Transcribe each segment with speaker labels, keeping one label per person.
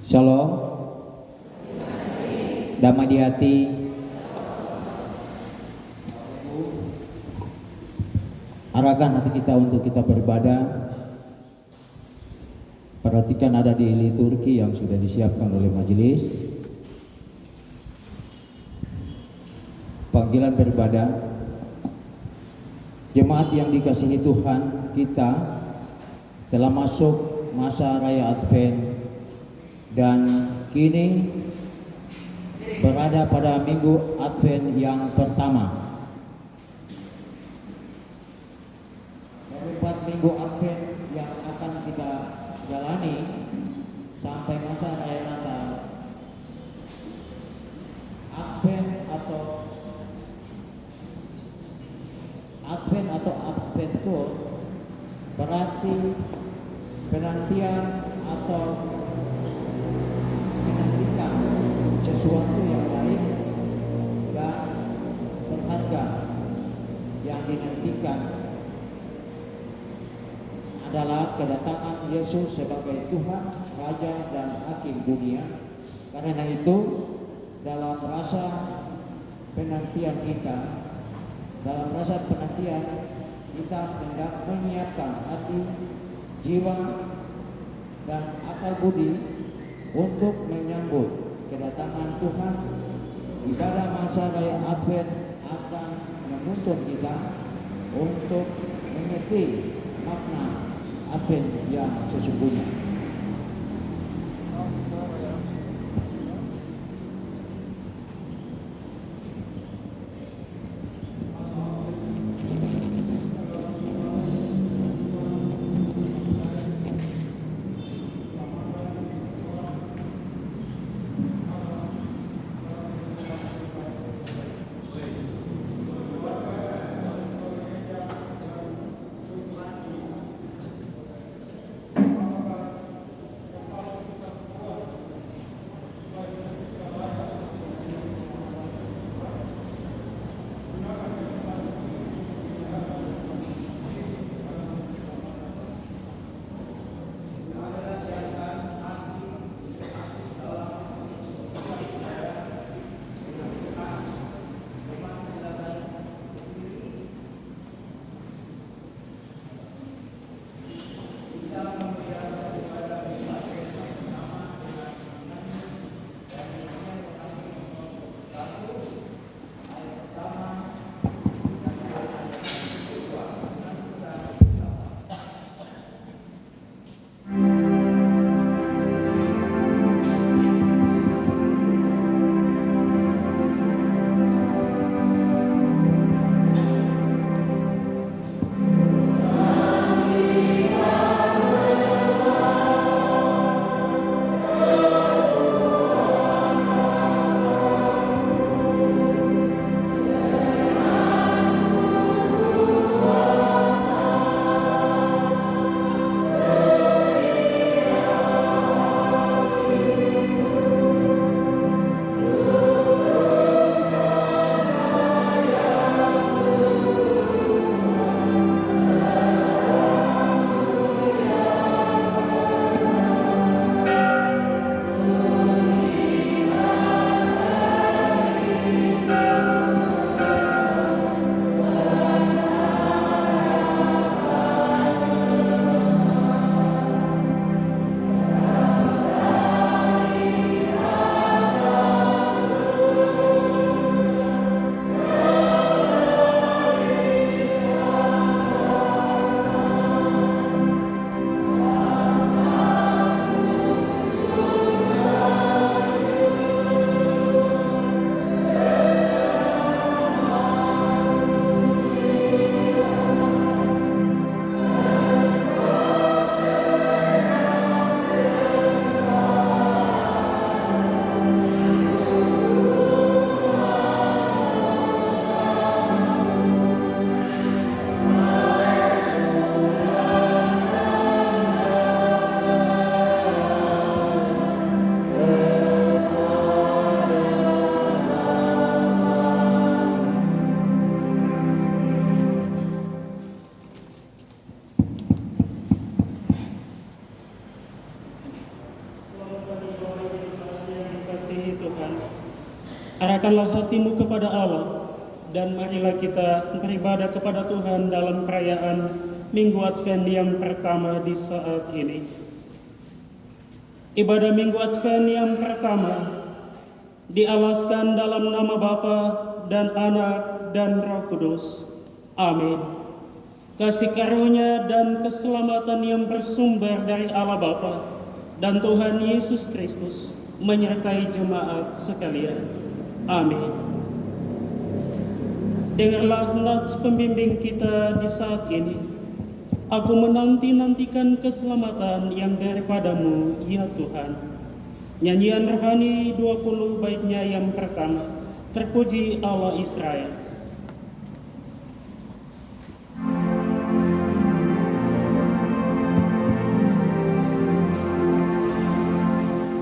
Speaker 1: Shalom, damai di hati. Arahkan hati kita untuk kita beribadah. Perhatikan ada di liturgi yang sudah disiapkan oleh majelis. Panggilan beribadah. Jemaat yang dikasihi Tuhan, kita telah masuk masa raya Advent dan kini berada pada minggu Advent yang pertama. Dari 4 minggu Advent yang akan kita jalani sampai masa raya Natal. Advent atau Adventur berarti penantian atau menantikan sesuatu yang baik dan berharga. Yang dinantikan adalah kedatangan Yesus sebagai Tuhan, Raja dan Hakim dunia. Karena itu, dalam rasa penantian kita, kita hendak menyiapkan hati, jiwa, dan akal budi untuk menyambut kedatangan Tuhan. Ibadah masa raya Advent akan menuntun kita untuk mengerti makna Advent yang sesungguhnya.
Speaker 2: Arahkanlah hatimu kepada Allah, dan marilah kita beribadah kepada Tuhan dalam perayaan Minggu Advent yang pertama di saat ini. Ibadah Minggu Advent yang pertama dialaskan dalam nama Bapa dan Anak dan Roh Kudus. Amin. Kasih karunia dan keselamatan yang bersumber dari Allah Bapa dan Tuhan Yesus Kristus menyertai jemaat sekalian. Amin. Dengarlah nats pembimbing kita di saat ini. Aku menanti-nantikan keselamatan yang daripadamu, ya Tuhan. Nyanyian rohani 20 baitnya yang pertama. Terpuji Allah Israel.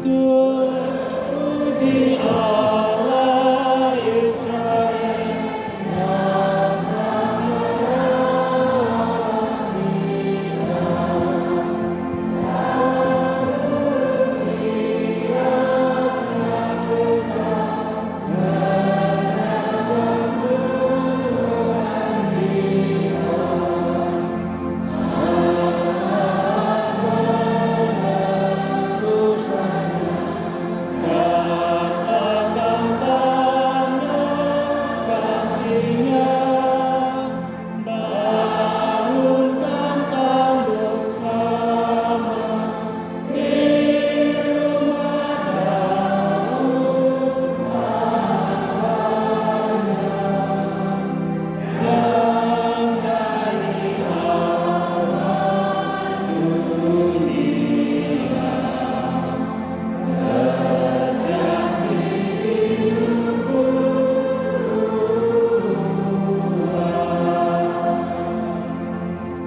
Speaker 2: Terpuji Allah Israel.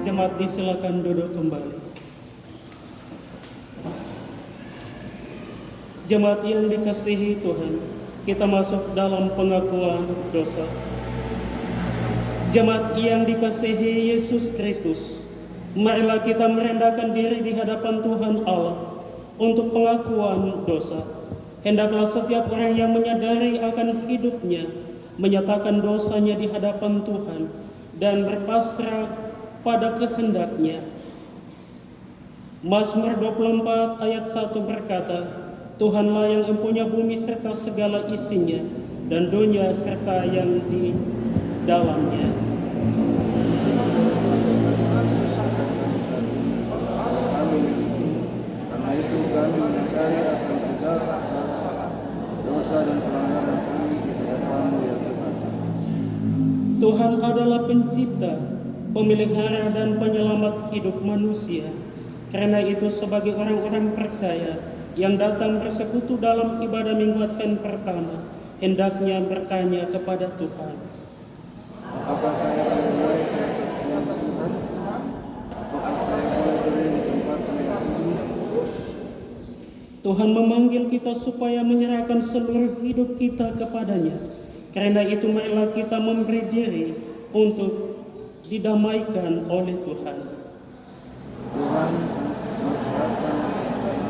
Speaker 2: Jemaat disilakan duduk kembali. Jemaat yang dikasihi Tuhan, kita masuk dalam pengakuan dosa. Jemaat yang dikasihi Yesus Kristus, marilah kita merendahkan diri di hadapan Tuhan Allah untuk pengakuan dosa. Hendaklah setiap orang yang menyadari akan hidupnya menyatakan dosanya di hadapan Tuhan dan berpasrah pada kehendaknya. Mazmur 24 ayat 1 berkata, Tuhanlah yang empunya bumi serta segala isinya, dan dunia serta yang di dalamnya.
Speaker 3: Karena itu kami menyadari akan segala kesalahan, dosa dan pelanggaran kami di hadapan-Mu, ya Tuhan.
Speaker 2: Tuhan adalah pencipta, pemelihara dan penyelamat hidup manusia. Karena itu sebagai orang-orang percaya yang datang bersekutu dalam ibadah Minggu Advent pertama, hendaknya bertanya kepada Tuhan,
Speaker 3: apakah saya boleh naik ke atas nama Tuhan? Apakah saya boleh berdiri di tempat yang kudus?
Speaker 2: Tuhan memanggil kita supaya menyerahkan seluruh hidup kita kepadanya. Karena itu marilah kita memberi diri untuk didamaikan oleh Tuhan.
Speaker 3: Tuhan menserahkan apa yang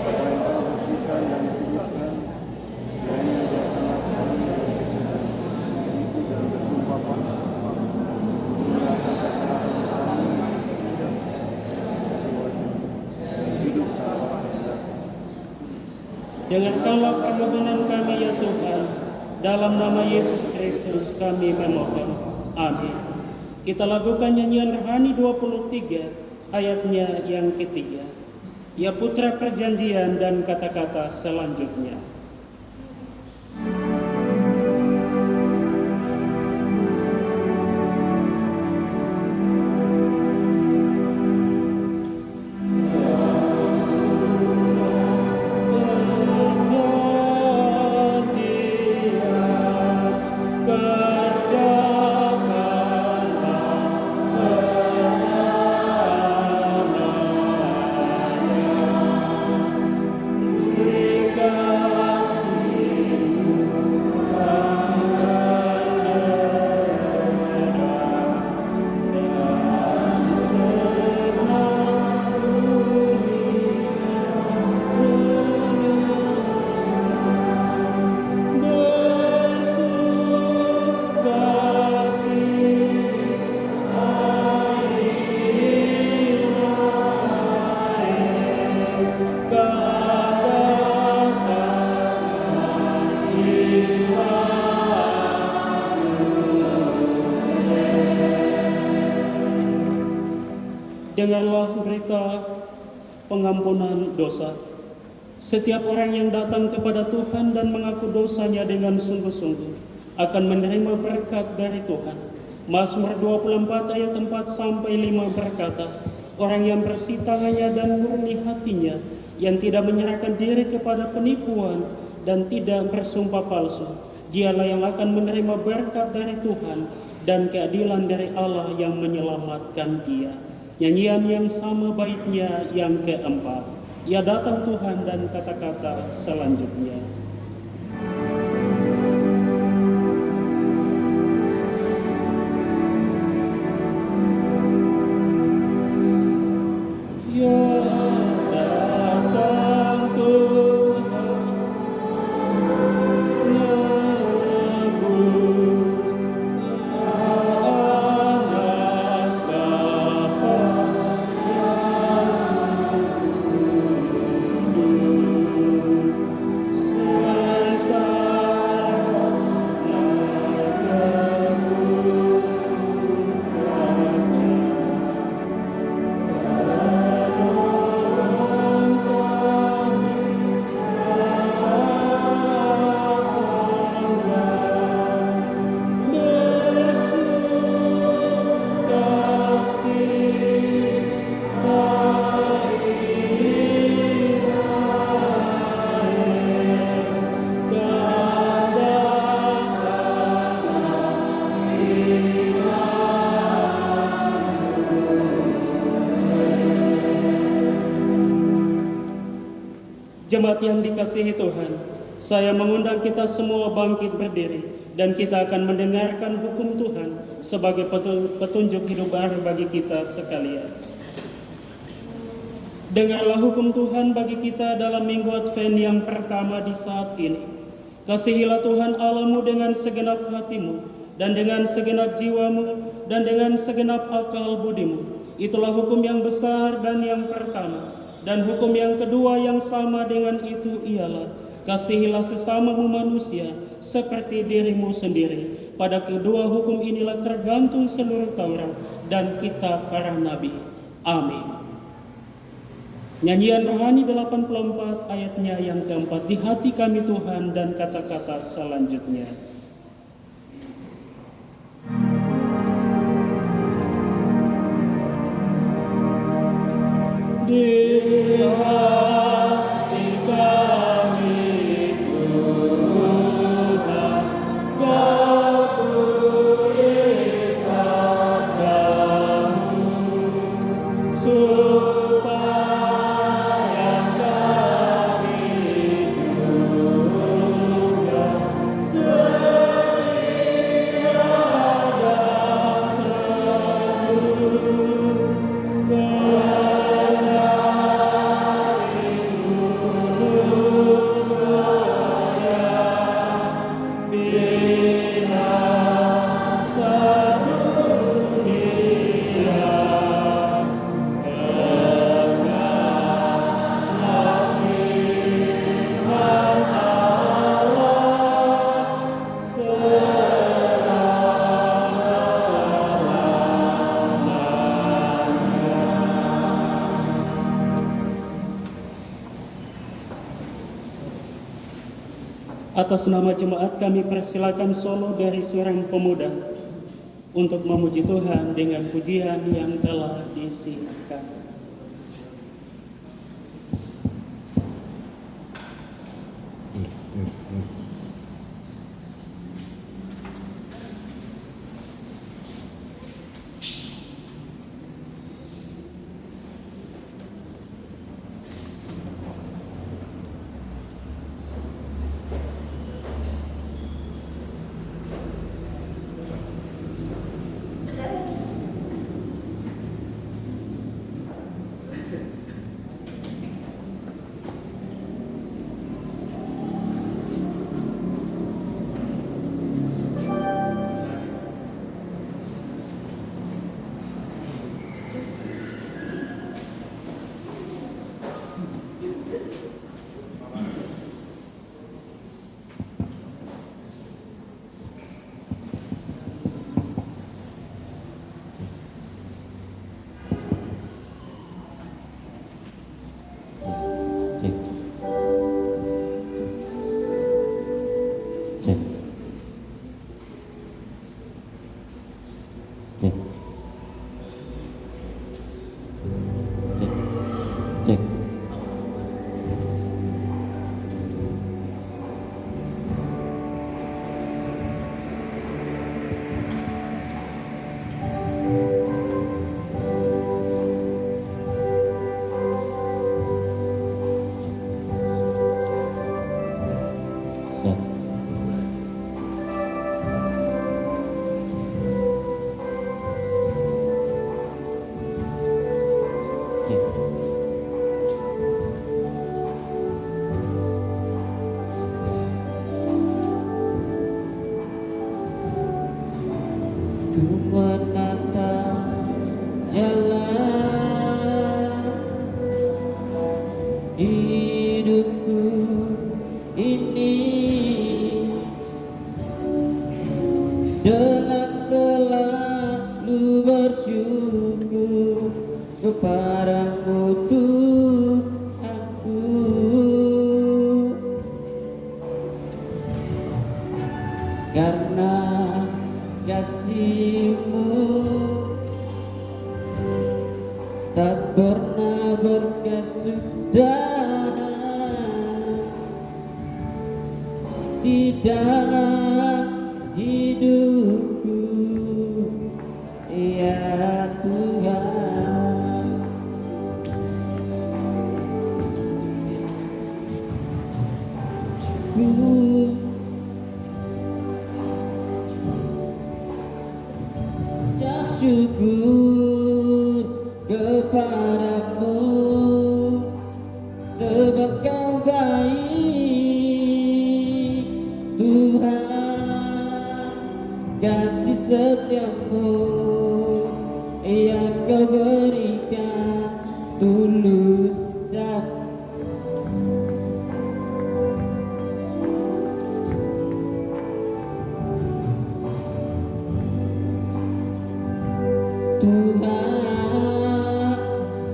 Speaker 3: Kau bersihkan dan kuduskan, kiranya janganlah kami berkesudahan menipu dan bersumpah palsu, menggunakan kesalahan kami tidak dari wajah, dan hidup tanpa kehendak.
Speaker 2: Dengarkanlah permohonan kami ya Tuhan, dalam nama Yesus Kristus kami memohon. Amin. Kita lakukan nyanyian rohani 23 ayatnya yang ketiga. Ya Putra Perjanjian dan kata-kata selanjutnya.
Speaker 3: Berikan
Speaker 2: adalah berita pengampunan dosa. Setiap orang yang datang kepada Tuhan dan mengaku dosanya dengan sungguh-sungguh akan menerima berkat dari Tuhan. Mazmur 24 ayat 4-5 berkata, orang yang bersih tangannya dan murni hatinya, yang tidak menyerahkan diri kepada penipuan dan tidak bersumpah palsu, dialah yang akan menerima berkat dari Tuhan dan keadilan dari Allah yang menyelamatkan dia. Nyanyian yang sama baiknya yang keempat. Ya datang Tuhan dan kata-kata selanjutnya. Jemaat yang dikasihi Tuhan, saya mengundang kita semua bangkit berdiri dan kita akan mendengarkan hukum Tuhan sebagai petunjuk hidup baru bagi kita sekalian. Dengarlah hukum Tuhan bagi kita dalam minggu Advent yang pertama di saat ini. Kasihilah Tuhan Allahmu dengan segenap hatimu dan dengan segenap jiwamu dan dengan segenap akal budimu. Itulah hukum yang besar dan yang pertama. Dan hukum yang kedua yang sama dengan itu ialah, kasihilah sesamamu manusia seperti dirimu sendiri. Pada kedua hukum inilah tergantung seluruh Taurat dan kitab para nabi. Amin. Nyanyian rohani 84 ayatnya yang keempat. Di hati kami Tuhan dan kata-kata selanjutnya. Di hati kami Tuhan, Kau tulis sabdamu, supaya kami juga setia dan teguh. Atas nama jemaat kami persilakan solo dari seorang pemuda untuk memuji Tuhan dengan pujian yang telah disiapkan.
Speaker 1: Cek. Cek. Cek. Cek. Cek. Set. Cek. Ku menatap jalan hidupku ini dengan selalu bersyukur kepadamu Tuhanku, karena kasih-Mu tak pernah berkesudahan di dalam hidupku, ya Tuhan. Syukur, ucap syukur kepadamu, sebab Kau baik Tuhan. Kasih setiamu yang Kau berikan tulus dan Tuhan,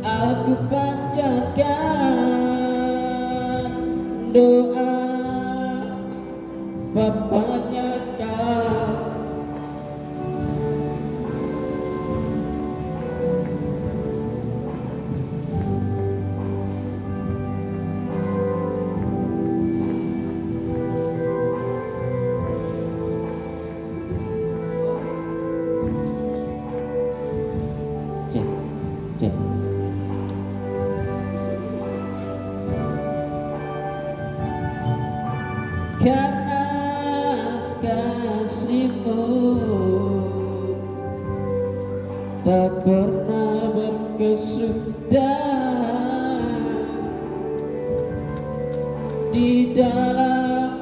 Speaker 1: aku panjatkan doa sebab banyak Kau cek, cek. Karena kasih-Mu tak pernah berkesudahan di dalam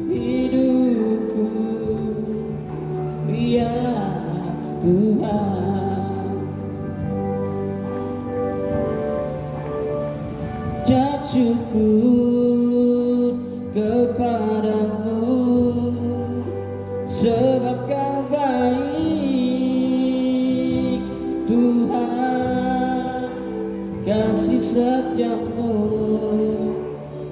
Speaker 1: hidupku, ya Tuhan. Ucap syukur kepadamu, sebab Kau baik Tuhan. Kasih setiamu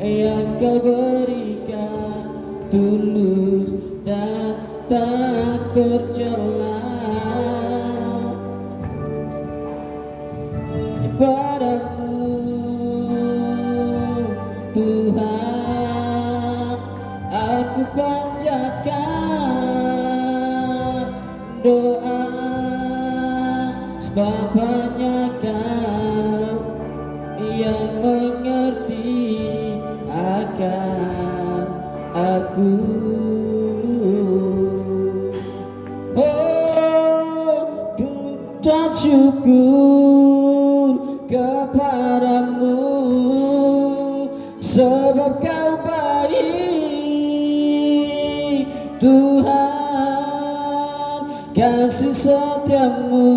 Speaker 1: yang Kau berikan tulus dan tak bercela. Padamu Tuhan, aku panjatkan doa sebab banyak Kau yang mengerti akan aku. Oh, ucap syukur kepadamu, sebab Kau baik Tuhan. Kasih setiamu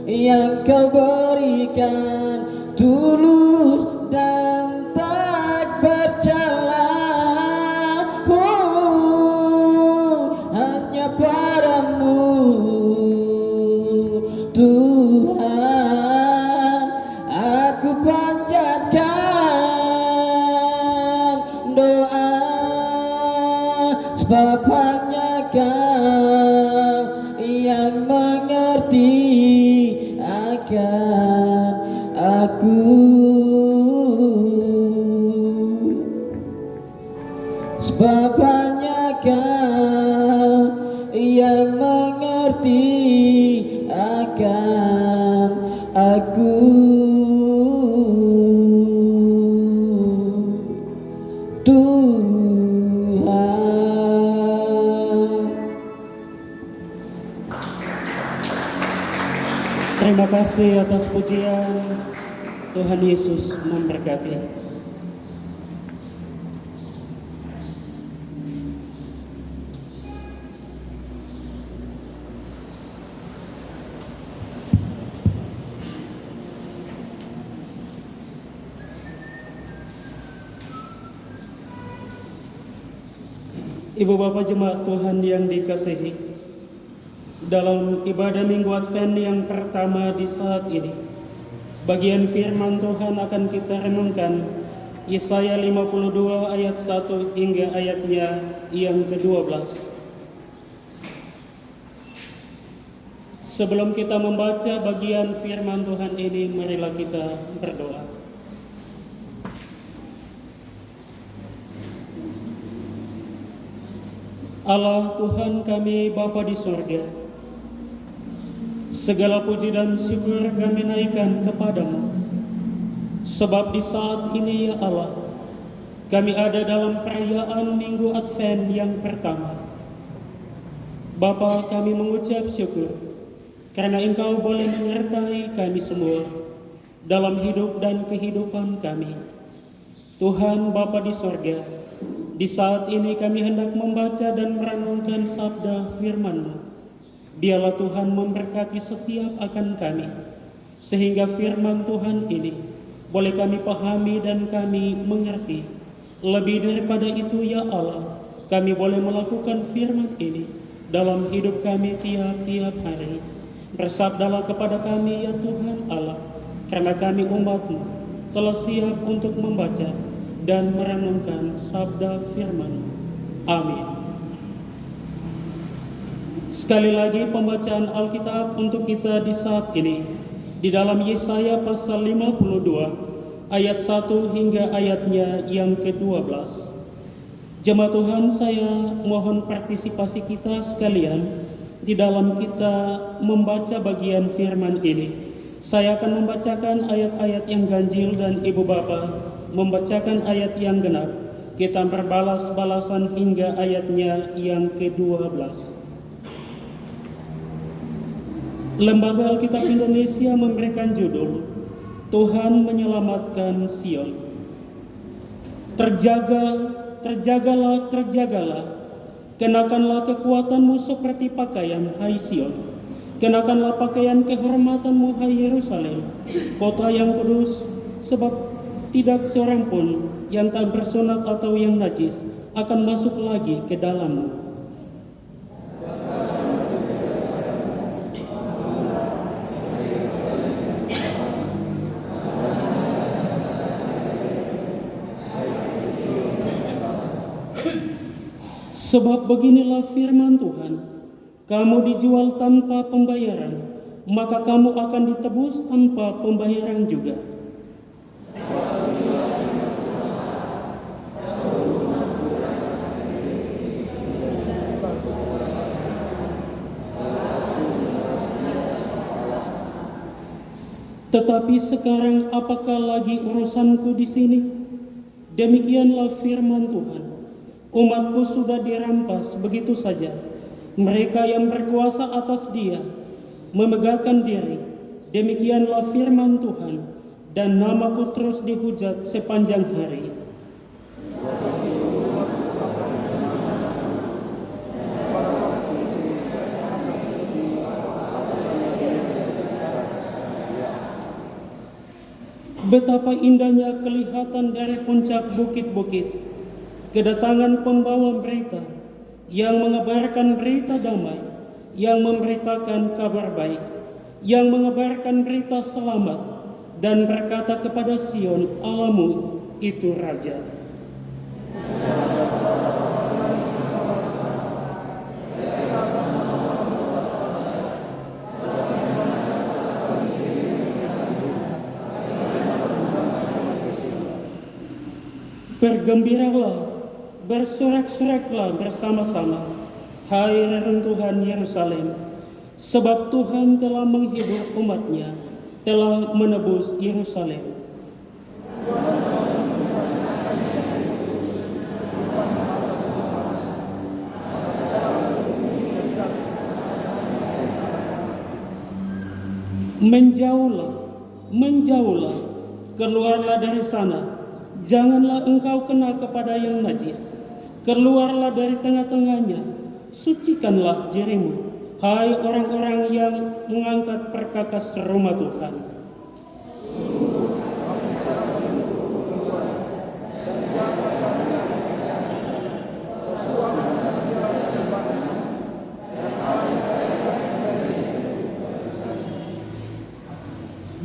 Speaker 1: yang Kau berikan tulus dan tak bercela. Hanya padamu Tuhan aku panjatkan
Speaker 4: aku, sebab hanya Kau yang mengerti akan aku. Tuhan.
Speaker 2: Terima kasih atas pujian. Tuhan Yesus memberkati. Ibu Bapak Jemaat Tuhan yang dikasihi, dalam ibadah Minggu Advent yang pertama di saat ini, bagian firman Tuhan akan kita renungkan Yesaya 52 ayat 1 hingga ayatnya yang ke-12. Sebelum kita membaca bagian firman Tuhan ini, marilah kita berdoa. Allah Tuhan kami Bapa di surga, segala puji dan syukur kami naikkan kepadamu, sebab di saat ini ya Allah, kami ada dalam perayaan Minggu Advent yang pertama. Bapa, kami mengucap syukur karena Engkau boleh menyertai kami semua dalam hidup dan kehidupan kami. Tuhan Bapa di surga, di saat ini kami hendak membaca dan merenungkan sabda firman-Mu. Biarlah Tuhan memberkati setiap akan kami, sehingga firman Tuhan ini boleh kami pahami dan kami mengerti. Lebih daripada itu ya Allah, kami boleh melakukan firman ini dalam hidup kami tiap-tiap hari. Bersabdalah kepada kami ya Tuhan Allah, karena kami umat-Mu telah siap untuk membaca dan merenungkan sabda firman. Amin. Sekali lagi pembacaan Alkitab untuk kita di saat ini di dalam Yesaya pasal 52 ayat 1 hingga ayatnya yang ke-12. Jemaat Tuhan, saya mohon partisipasi kita sekalian di dalam kita membaca bagian firman ini. Saya akan membacakan ayat-ayat yang ganjil dan Ibu Bapa membacakan ayat yang genap. Kita berbalas-balasan hingga ayatnya yang ke-12. Lembaga Alkitab Indonesia memberikan judul Tuhan Menyelamatkan Sion. Terjagalah, terjagalah. Kenakanlah kekuatanmu seperti pakaian, hai Sion. Kenakanlah pakaian kehormatanmu, hai Yerusalem, kota yang kudus, sebab tidak seorang pun yang tak bersunat atau yang najis akan masuk lagi ke dalammu. Sebab beginilah firman Tuhan, kamu dijual tanpa pembayaran, maka kamu akan ditebus tanpa pembayaran juga. Tetapi sekarang apakah lagi urusanku di sini? Demikianlah firman Tuhan. Umatku sudah dirampas begitu saja. Mereka yang berkuasa atas dia memegahkan diri. Demikianlah firman Tuhan. Dan namaku terus dihujat sepanjang hari. Betapa indahnya kelihatan dari puncak bukit-bukit, kedatangan pembawa berita yang mengabarkan berita damai, yang memberitakan kabar baik, yang mengabarkan berita selamat, dan berkata kepada Sion, Allahmu itu Raja. Bergembiralah, bersorak-soraklah bersama-sama, hai reruntuhan Yerusalem, sebab Tuhan telah menghibur umat-Nya, telah menebus Yerusalem. Menjauhlah, menjauhlah, keluarlah dari sana. Janganlah engkau kena kepada yang najis. Keluarlah dari tengah-tengahnya. Sucikanlah dirimu, hai orang-orang yang mengangkat perkakas rumah Tuhan.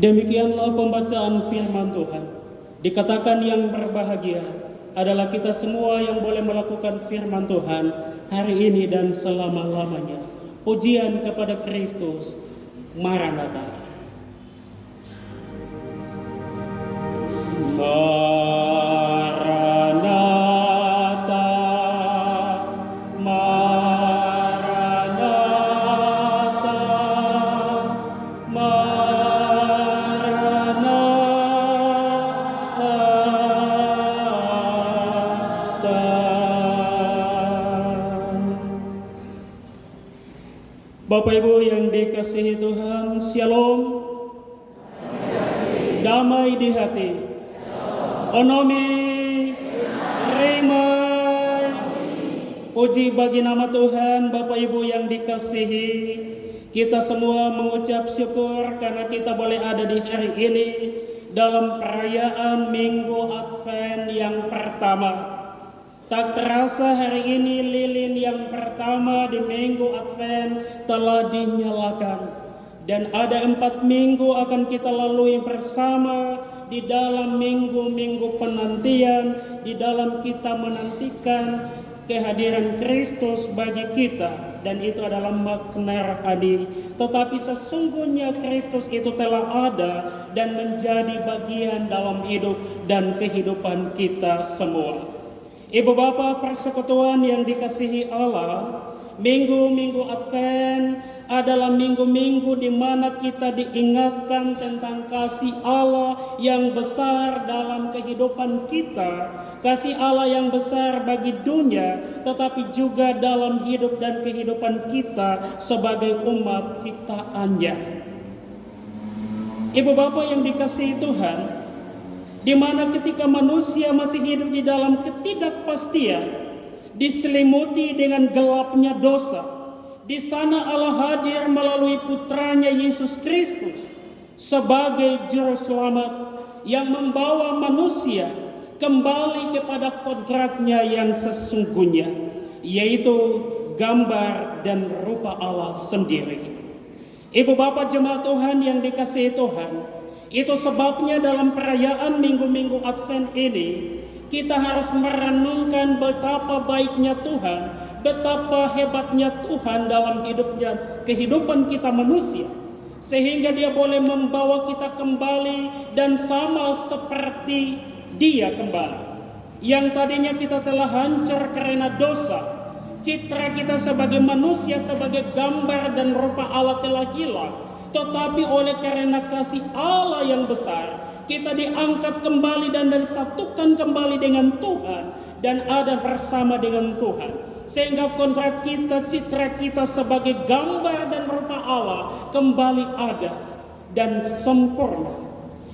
Speaker 2: Demikianlah pembacaan firman Tuhan. Dikatakan yang berbahagia adalah kita semua yang boleh melakukan firman Tuhan hari ini dan selama-lamanya. Pujian kepada Kristus. Maranatha. Maranatha, Maranatha, Bapak Ibu yang dikasihi Tuhan, Shalom. Damai di hati. Onomi Remai. Puji bagi nama Tuhan. Bapak Ibu yang dikasihi, kita semua mengucap syukur karena kita boleh ada di hari ini dalam perayaan Minggu Advent yang pertama. Tak terasa hari ini lilin yang pertama di Minggu Advent telah dinyalakan. Dan ada 4 minggu akan kita lalui bersama di dalam minggu-minggu penantian, di dalam kita menantikan kehadiran Kristus bagi kita. Dan itu adalah makna rohani. Tetapi sesungguhnya Kristus itu telah ada dan menjadi bagian dalam hidup dan kehidupan kita semua. Ibu Bapa persekutuan yang dikasihi Allah, minggu-minggu Advent adalah minggu-minggu di mana kita diingatkan tentang kasih Allah yang besar dalam kehidupan kita, kasih Allah yang besar bagi dunia, tetapi juga dalam hidup dan kehidupan kita sebagai umat ciptaannya. Ibu Bapa yang dikasihi Tuhan, di mana ketika manusia masih hidup di dalam ketidakpastian, diselimuti dengan gelapnya dosa, di sana Allah hadir melalui putranya Yesus Kristus sebagai juru selamat yang membawa manusia kembali kepada kodratnya yang sesungguhnya, yaitu gambar dan rupa Allah sendiri. Ibu Bapak jemaat Tuhan yang dikasihi Tuhan, itu sebabnya dalam perayaan minggu-minggu Advent ini kita harus merenungkan betapa baiknya Tuhan, betapa hebatnya Tuhan dalam hidupnya, kehidupan kita manusia, sehingga Dia boleh membawa kita kembali dan sama seperti Dia kembali. Yang tadinya kita telah hancur karena dosa, citra kita sebagai manusia, sebagai gambar dan rupa Allah telah hilang. Tetapi oleh karena kasih Allah yang besar, kita diangkat kembali dan disatukan kembali dengan Tuhan dan ada bersama dengan Tuhan. Sehingga kontrak kita, citra kita sebagai gambar dan rupa Allah kembali ada dan sempurna.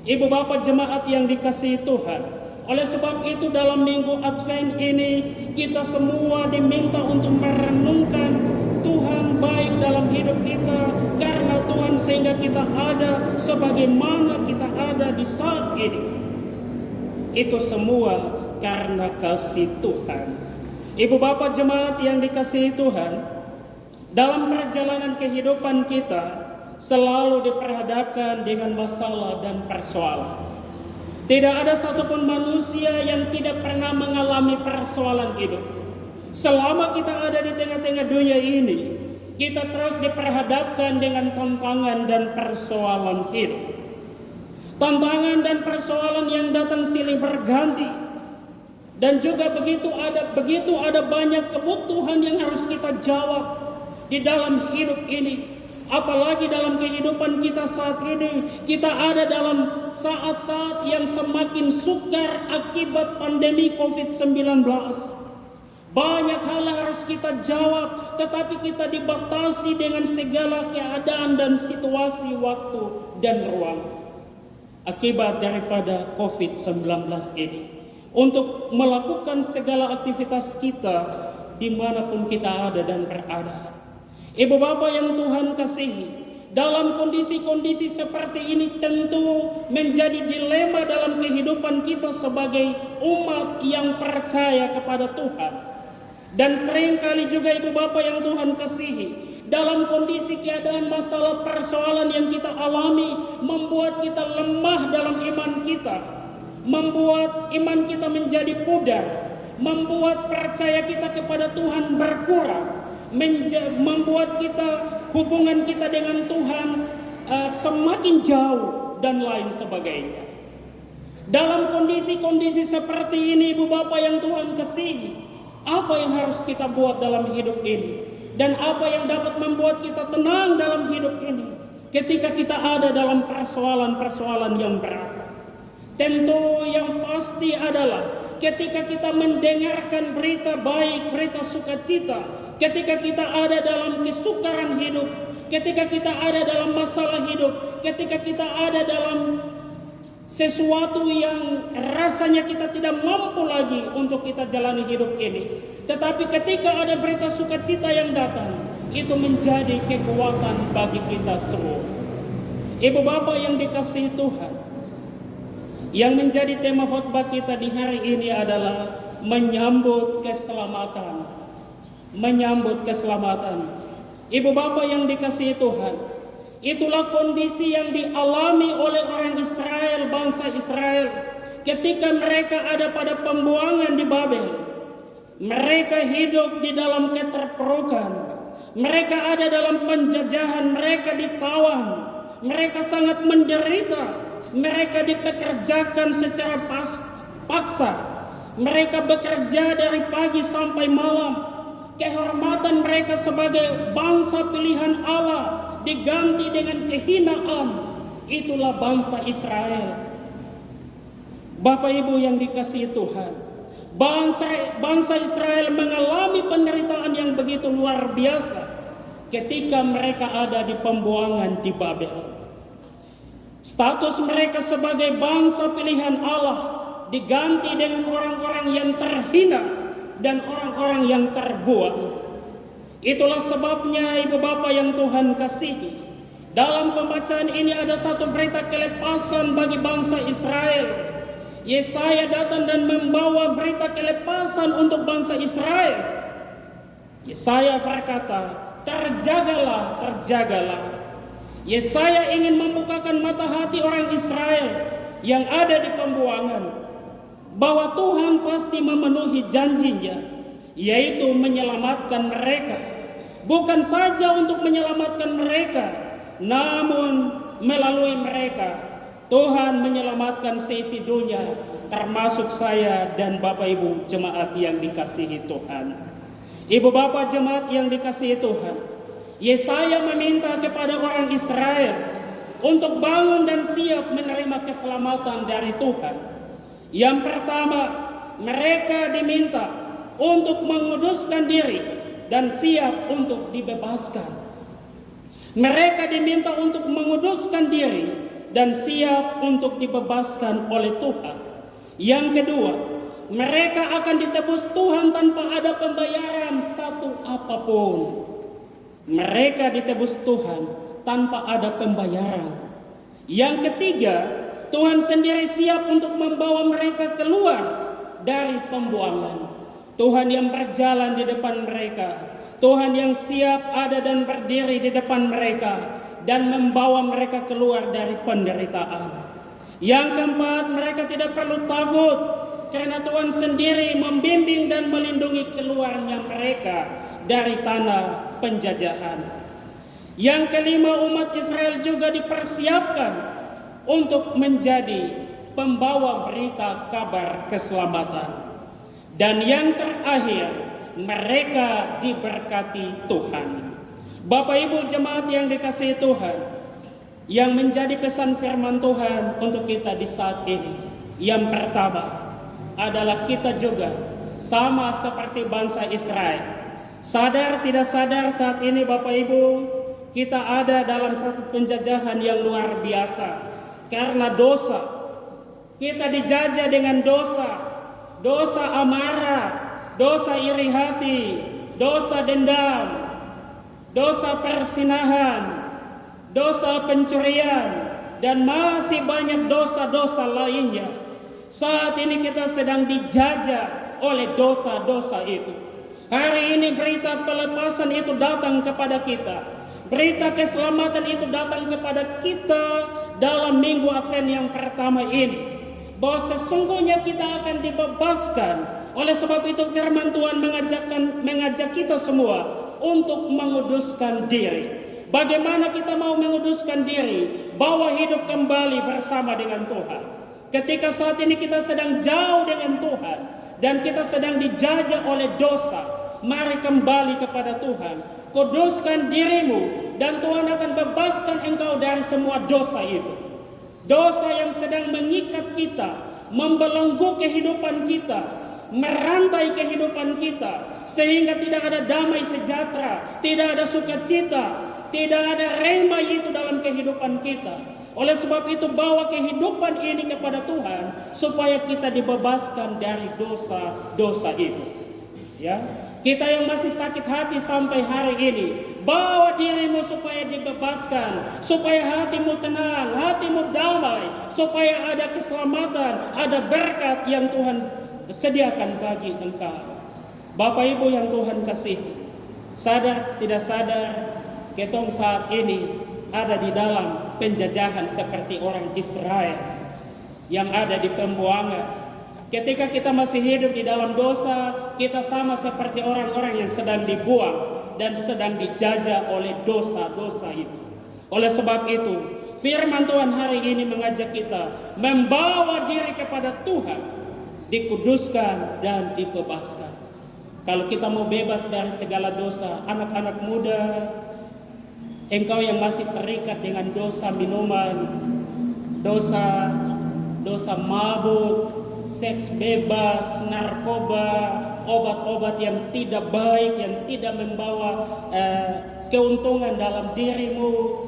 Speaker 2: Ibu Bapak jemaat yang dikasihi Tuhan, oleh sebab itu dalam minggu Advent ini kita semua diminta untuk merenungkan Tuhan baik dalam hidup kita, karena Tuhan sehingga kita ada sebagaimana kita ada di saat ini. Itu semua karena kasih Tuhan. Ibu Bapak jemaat yang dikasihi Tuhan, dalam perjalanan kehidupan kita selalu diperhadapkan dengan masalah dan persoalan. Tidak ada satupun manusia yang tidak pernah mengalami persoalan hidup. Selama kita ada di tengah-tengah dunia ini, kita terus diperhadapkan dengan tantangan dan persoalan hidup. Tantangan dan persoalan yang datang silih berganti. Dan juga begitu ada banyak kebutuhan yang harus kita jawab di dalam hidup ini. Apalagi dalam kehidupan kita saat ini, kita ada dalam saat-saat yang semakin sukar akibat pandemi COVID-19. Banyak hal harus kita jawab, tetapi kita dibatasi dengan segala keadaan dan situasi waktu dan ruang akibat daripada COVID-19 ini. Untuk melakukan segala aktivitas kita dimanapun kita ada dan berada. Ibu bapak yang Tuhan kasihi, dalam kondisi-kondisi seperti ini tentu menjadi dilema dalam kehidupan kita sebagai umat yang percaya kepada Tuhan. Dan seringkali juga ibu bapak yang Tuhan kasihi, dalam kondisi keadaan masalah persoalan yang kita alami membuat kita lemah dalam iman kita, membuat iman kita menjadi pudar, membuat percaya kita kepada Tuhan berkurang, membuat hubungan kita dengan Tuhan semakin jauh dan lain sebagainya. Dalam kondisi-kondisi seperti ini ibu bapak yang Tuhan kasihi, apa yang harus kita buat dalam hidup ini? Dan apa yang dapat membuat kita tenang dalam hidup ini ketika kita ada dalam persoalan-persoalan yang berat? Tentu yang pasti adalah ketika kita mendengarkan berita baik, berita sukacita, ketika kita ada dalam kesukaran hidup, ketika kita ada dalam masalah hidup, ketika kita ada dalam sesuatu yang rasanya kita tidak mampu lagi untuk kita jalani hidup ini. Tetapi ketika ada berita sukacita yang datang, itu menjadi kekuatan bagi kita semua. Ibu bapak yang dikasihi Tuhan, yang menjadi tema khotbah kita di hari ini adalah menyambut keselamatan. Menyambut keselamatan. Ibu bapak yang dikasihi Tuhan, itulah kondisi yang dialami oleh orang Israel, bangsa Israel, ketika mereka ada pada pembuangan di Babel. Mereka hidup di dalam keterpurukan. Mereka ada dalam penjajahan, mereka ditawan, mereka sangat menderita. Mereka dipekerjakan secara paksa. Mereka bekerja dari pagi sampai malam. Kehormatan mereka sebagai bangsa pilihan Allah diganti dengan kehinaan. Itulah bangsa Israel. Bapak Ibu yang dikasihi Tuhan, bangsa Israel mengalami penderitaan yang begitu luar biasa ketika mereka ada di pembuangan di Babel. Status mereka sebagai bangsa pilihan Allah diganti dengan orang-orang yang terhina dan orang-orang yang terbuang. Itulah sebabnya ibu bapak yang Tuhan kasihi, dalam pembacaan ini ada satu berita kelepasan bagi bangsa Israel. Yesaya datang dan membawa berita kelepasan untuk bangsa Israel. Yesaya berkata, terjagalah, terjagalah. Yesaya ingin membukakan mata hati orang Israel yang ada di pembuangan, bahwa Tuhan pasti memenuhi janjinya, yaitu menyelamatkan mereka. Bukan saja untuk menyelamatkan mereka, namun melalui mereka Tuhan menyelamatkan seisi dunia, termasuk saya dan Bapak Ibu jemaat yang dikasihi Tuhan. Ibu Bapak jemaat yang dikasihi Tuhan, Yesaya meminta kepada orang Israel untuk bangun dan siap menerima keselamatan dari Tuhan. Yang pertama, mereka diminta untuk menguduskan diri dan siap untuk dibebaskan. Mereka diminta untuk menguduskan diri dan siap untuk dibebaskan oleh Tuhan. Yang kedua, mereka akan ditebus Tuhan tanpa ada pembayaran satu apapun. Mereka ditebus Tuhan tanpa ada pembayaran. Yang ketiga, Tuhan sendiri siap untuk membawa mereka keluar dari pembuangan. Tuhan yang berjalan di depan mereka, Tuhan yang siap ada dan berdiri di depan mereka dan membawa mereka keluar dari penderitaan. Yang keempat, mereka tidak perlu takut karena Tuhan sendiri membimbing dan melindungi keluarnya mereka dari tanah penjajahan. Yang kelima, umat Israel juga dipersiapkan untuk menjadi pembawa berita kabar keselamatan. Dan yang terakhir, mereka diberkati Tuhan. Bapak Ibu jemaat yang dikasihi Tuhan, yang menjadi pesan firman Tuhan untuk kita di saat ini, yang pertama adalah kita juga sama seperti bangsa Israel. Sadar tidak sadar saat ini Bapak Ibu, kita ada dalam satu penjajahan yang luar biasa. Karena dosa, kita dijajah dengan dosa amarah, dosa iri hati, dosa dendam, dosa persinahan, dosa pencurian, dan masih banyak dosa-dosa lainnya. Saat ini kita sedang dijajah oleh dosa-dosa itu. Hari ini berita pelepasan itu datang kepada kita. Berita keselamatan itu datang kepada kita dalam minggu Advent yang pertama ini. Bahwa sesungguhnya kita akan dibebaskan. Oleh sebab itu firman Tuhan mengajak kita semua untuk menguduskan diri. Bagaimana kita mau menguduskan diri? Bawa hidup kembali bersama dengan Tuhan. Ketika saat ini kita sedang jauh dengan Tuhan dan kita sedang dijajah oleh dosa, mari kembali kepada Tuhan. Kuduskan dirimu dan Tuhan akan bebaskan engkau dari semua dosa itu. Dosa yang sedang mengikat kita, membelenggu kehidupan kita, merantai kehidupan kita, sehingga tidak ada damai sejahtera, tidak ada sukacita, tidak ada rema itu dalam kehidupan kita. Oleh sebab itu bawa kehidupan ini kepada Tuhan supaya kita dibebaskan dari dosa-dosa itu. Ya, kita yang masih sakit hati sampai hari ini, bawa dirimu supaya dibebaskan, supaya hatimu tenang, hatimu damai, supaya ada keselamatan, ada berkat yang Tuhan sediakan bagi engkau. Bapak Ibu yang Tuhan kasihi, sadar tidak sadar, ketong saat ini ada di dalam penjajahan seperti orang Israel yang ada di pembuangan. Ketika kita masih hidup di dalam dosa, kita sama seperti orang-orang yang sedang dibuang dan sedang dijajah oleh dosa-dosa itu. Oleh sebab itu, firman Tuhan hari ini mengajak kita membawa diri kepada Tuhan, dikuduskan dan dibebaskan. Kalau kita mau bebas dari segala dosa, anak-anak muda, engkau yang masih terikat dengan dosa minuman, dosa mabuk, seks bebas, narkoba, obat-obat yang tidak baik, yang tidak membawa keuntungan dalam dirimu,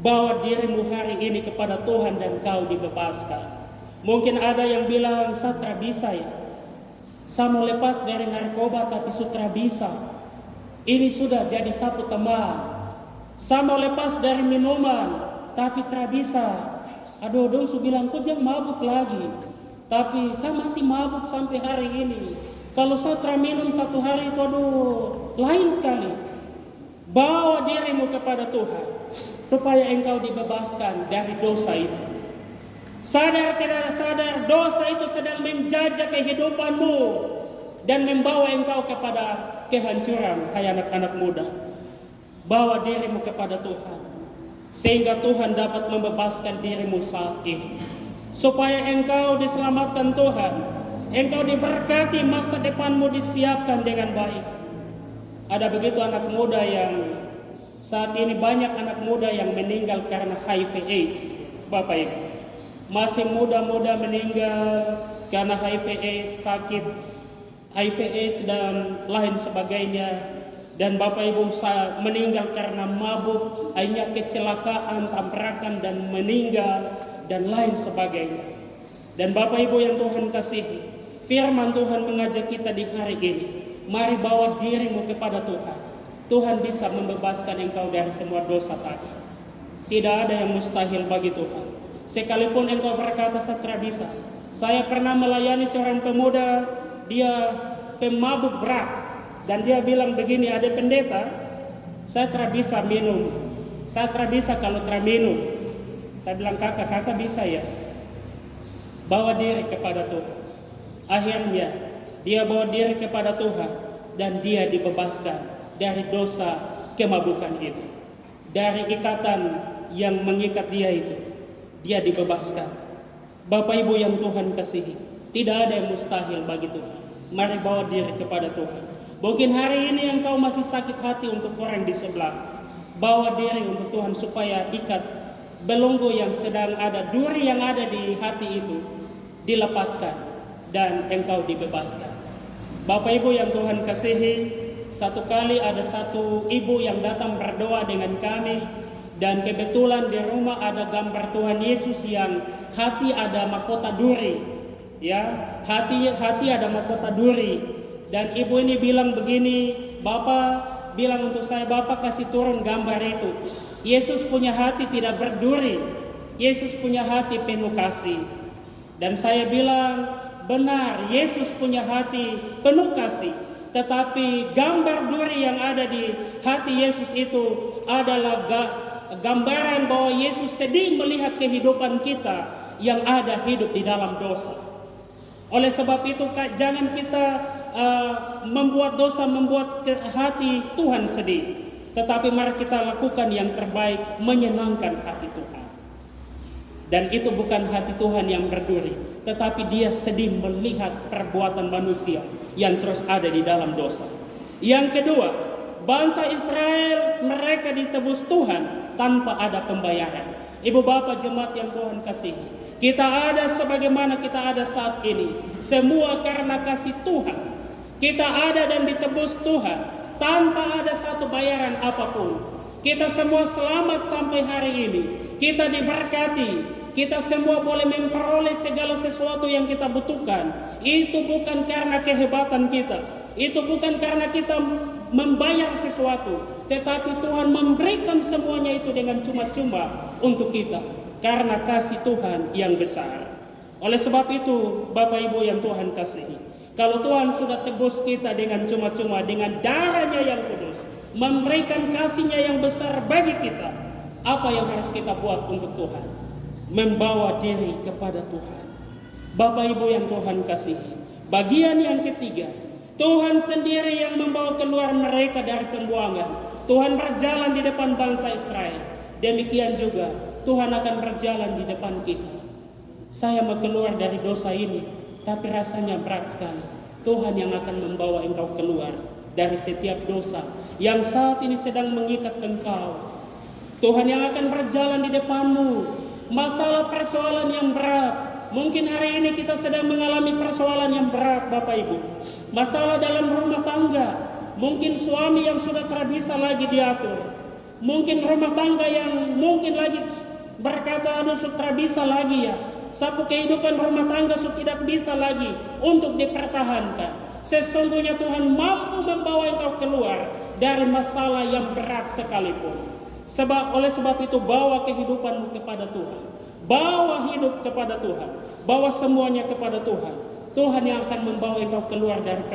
Speaker 2: bawa dirimu hari ini kepada Tuhan dan kau dibebaskan. Mungkin ada yang bilang, saya bisa ya, saya mau lepas dari narkoba tapi sutra bisa. Ini sudah jadi satu teman. Saya mau lepas dari minuman tapi tak bisa. Aduh, dong su bilang kok jangan mabuk lagi. Tapi saya masih mabuk sampai hari ini. Kalau saya minum satu hari itu lain sekali. Bawa dirimu kepada Tuhan supaya engkau dibebaskan dari dosa itu. Sadar tidak sadar, dosa itu sedang menjajah kehidupanmu dan membawa engkau kepada kehancuran. Hai anak-anak muda, bawa dirimu kepada Tuhan sehingga Tuhan dapat membebaskan dirimu saat ini, supaya engkau diselamatkan Tuhan, engkau diberkati, masa depanmu disiapkan dengan baik. Ada begitu anak muda yang saat ini banyak anak muda yang meninggal karena HIV/AIDS. Bapak Ibu, masih muda-muda meninggal karena HIV/AIDS, sakit HIV/AIDS dan lain sebagainya. Dan Bapak Ibu meninggal karena mabuk, akhirnya kecelakaan, tabrakan dan meninggal dan lain sebagainya. Dan Bapak Ibu yang Tuhan kasihi, firman Tuhan mengajak kita di hari ini, mari bawa dirimu kepada Tuhan. Tuhan bisa membebaskan engkau dari semua dosa tadi. Tidak ada yang mustahil bagi Tuhan. Sekalipun engkau berkata saya tidak bisa. Saya pernah melayani seorang pemuda, dia pemabuk berat. Dan dia bilang begini, ada pendeta, saya tidak bisa minum. Saya tidak bisa kalau tidak minum. Saya bilang, kakak bisa ya. Bawa diri kepada Tuhan. Akhirnya dia bawa diri kepada Tuhan dan dia dibebaskan dari dosa kemabukan itu. Dari ikatan yang mengikat dia itu, dia dibebaskan. Bapak Ibu yang Tuhan kasihi, tidak ada yang mustahil bagi Tuhan. Mari bawa diri kepada Tuhan. Mungkin hari ini engkau masih sakit hati untuk orang di sebelah. Bawa diri untuk Tuhan supaya ikat belenggu yang sedang ada, duri yang ada di hati itu dilepaskan dan engkau dibebaskan. Bapak Ibu yang Tuhan kasihi, satu kali ada satu ibu yang datang berdoa dengan kami, dan kebetulan di rumah ada gambar Tuhan Yesus yang hati ada mahkota duri, ya, hati ada mahkota duri. Dan ibu ini bilang begini, Bapak bilang untuk saya, Bapak kasih turun gambar itu. Yesus punya hati tidak berduri, Yesus punya hati penuh kasih. Dan saya bilang, benar, Yesus punya hati penuh kasih. Tetapi gambar duri yang ada di hati Yesus itu adalah gambaran bahwa Yesus sedih melihat kehidupan kita yang ada hidup di dalam dosa. Oleh sebab itu, jangan kita membuat dosa, membuat hati Tuhan sedih. Tetapi mari kita lakukan yang terbaik, menyenangkan hati Tuhan. Dan itu bukan hati Tuhan yang berduri, tetapi dia sedih melihat perbuatan manusia yang terus ada di dalam dosa. Yang kedua, bangsa Israel mereka ditebus Tuhan tanpa ada pembayaran. Ibu bapak jemaat yang Tuhan kasihi, kita ada sebagaimana kita ada saat ini, semua karena kasih Tuhan. Kita ada dan ditebus Tuhan tanpa ada satu bayaran apapun. Kita semua selamat sampai hari ini. Kita diberkati. Kita semua boleh memperoleh segala sesuatu yang kita butuhkan. Itu bukan karena kehebatan kita. Itu bukan karena kita membayar sesuatu. Tetapi Tuhan memberikan semuanya itu dengan cuma-cuma untuk kita. Karena kasih Tuhan yang besar. Oleh sebab itu, Bapak Ibu yang Tuhan kasihi, kalau Tuhan sudah tebus kita dengan cuma-cuma, dengan darahnya yang kudus, memberikan kasihnya yang besar bagi kita, apa yang harus kita buat untuk Tuhan? Membawa diri kepada Tuhan. Bapak Ibu yang Tuhan kasihi, bagian yang ketiga, Tuhan sendiri yang membawa keluar mereka dari pembuangan. Tuhan berjalan di depan bangsa Israel. Demikian juga Tuhan akan berjalan di depan kita. Saya mau keluar dari dosa ini, tapi rasanya berat sekali. Tuhan yang akan membawa engkau keluar dari setiap dosa yang saat ini sedang mengikat engkau. Tuhan yang akan berjalan di depanmu. Masalah persoalan yang berat, mungkin hari ini kita sedang mengalami persoalan yang berat Bapak Ibu. Masalah dalam rumah tangga, mungkin suami yang sudah tak bisa lagi diatur. Mungkin rumah tangga yang mungkin lagi berkata, aduh sudah bisa lagi ya. Sapu kehidupan rumah tangga sudah tidak bisa lagi untuk dipertahankan. Sesungguhnya Tuhan mampu membawa engkau keluar dari masalah yang berat sekalipun. Oleh sebab itu, bawa kehidupanmu kepada Tuhan. Bawa hidup kepada Tuhan. Bawa semuanya kepada Tuhan. Tuhan yang akan membawa engkau keluar dari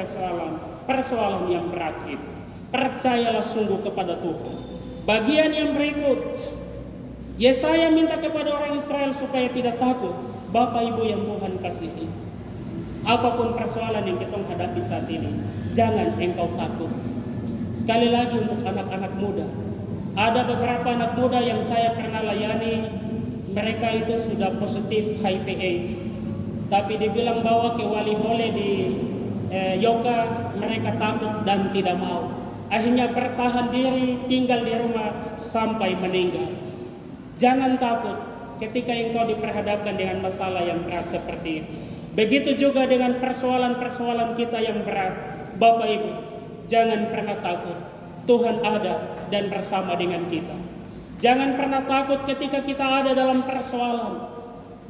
Speaker 2: persoalan yang berat itu. Percayalah sungguh kepada Tuhan. Bagian yang berikut, Yesaya minta kepada orang Israel supaya tidak takut. Bapak Ibu yang Tuhan kasihi, apapun persoalan yang kita hadapi saat ini, jangan engkau takut. Sekali lagi untuk anak-anak muda, ada beberapa anak muda yang saya pernah layani, mereka itu sudah positif HIV/AIDS, tapi dibilang bawa ke Wali Hole di Yoka, mereka takut dan tidak mau. Akhirnya bertahan diri, tinggal di rumah sampai meninggal. Jangan takut ketika engkau diperhadapkan dengan masalah yang berat seperti itu. Begitu juga dengan persoalan-persoalan kita yang berat. Bapak Ibu, jangan pernah takut. Tuhan ada dan bersama dengan kita. Jangan pernah takut ketika kita ada dalam persoalan.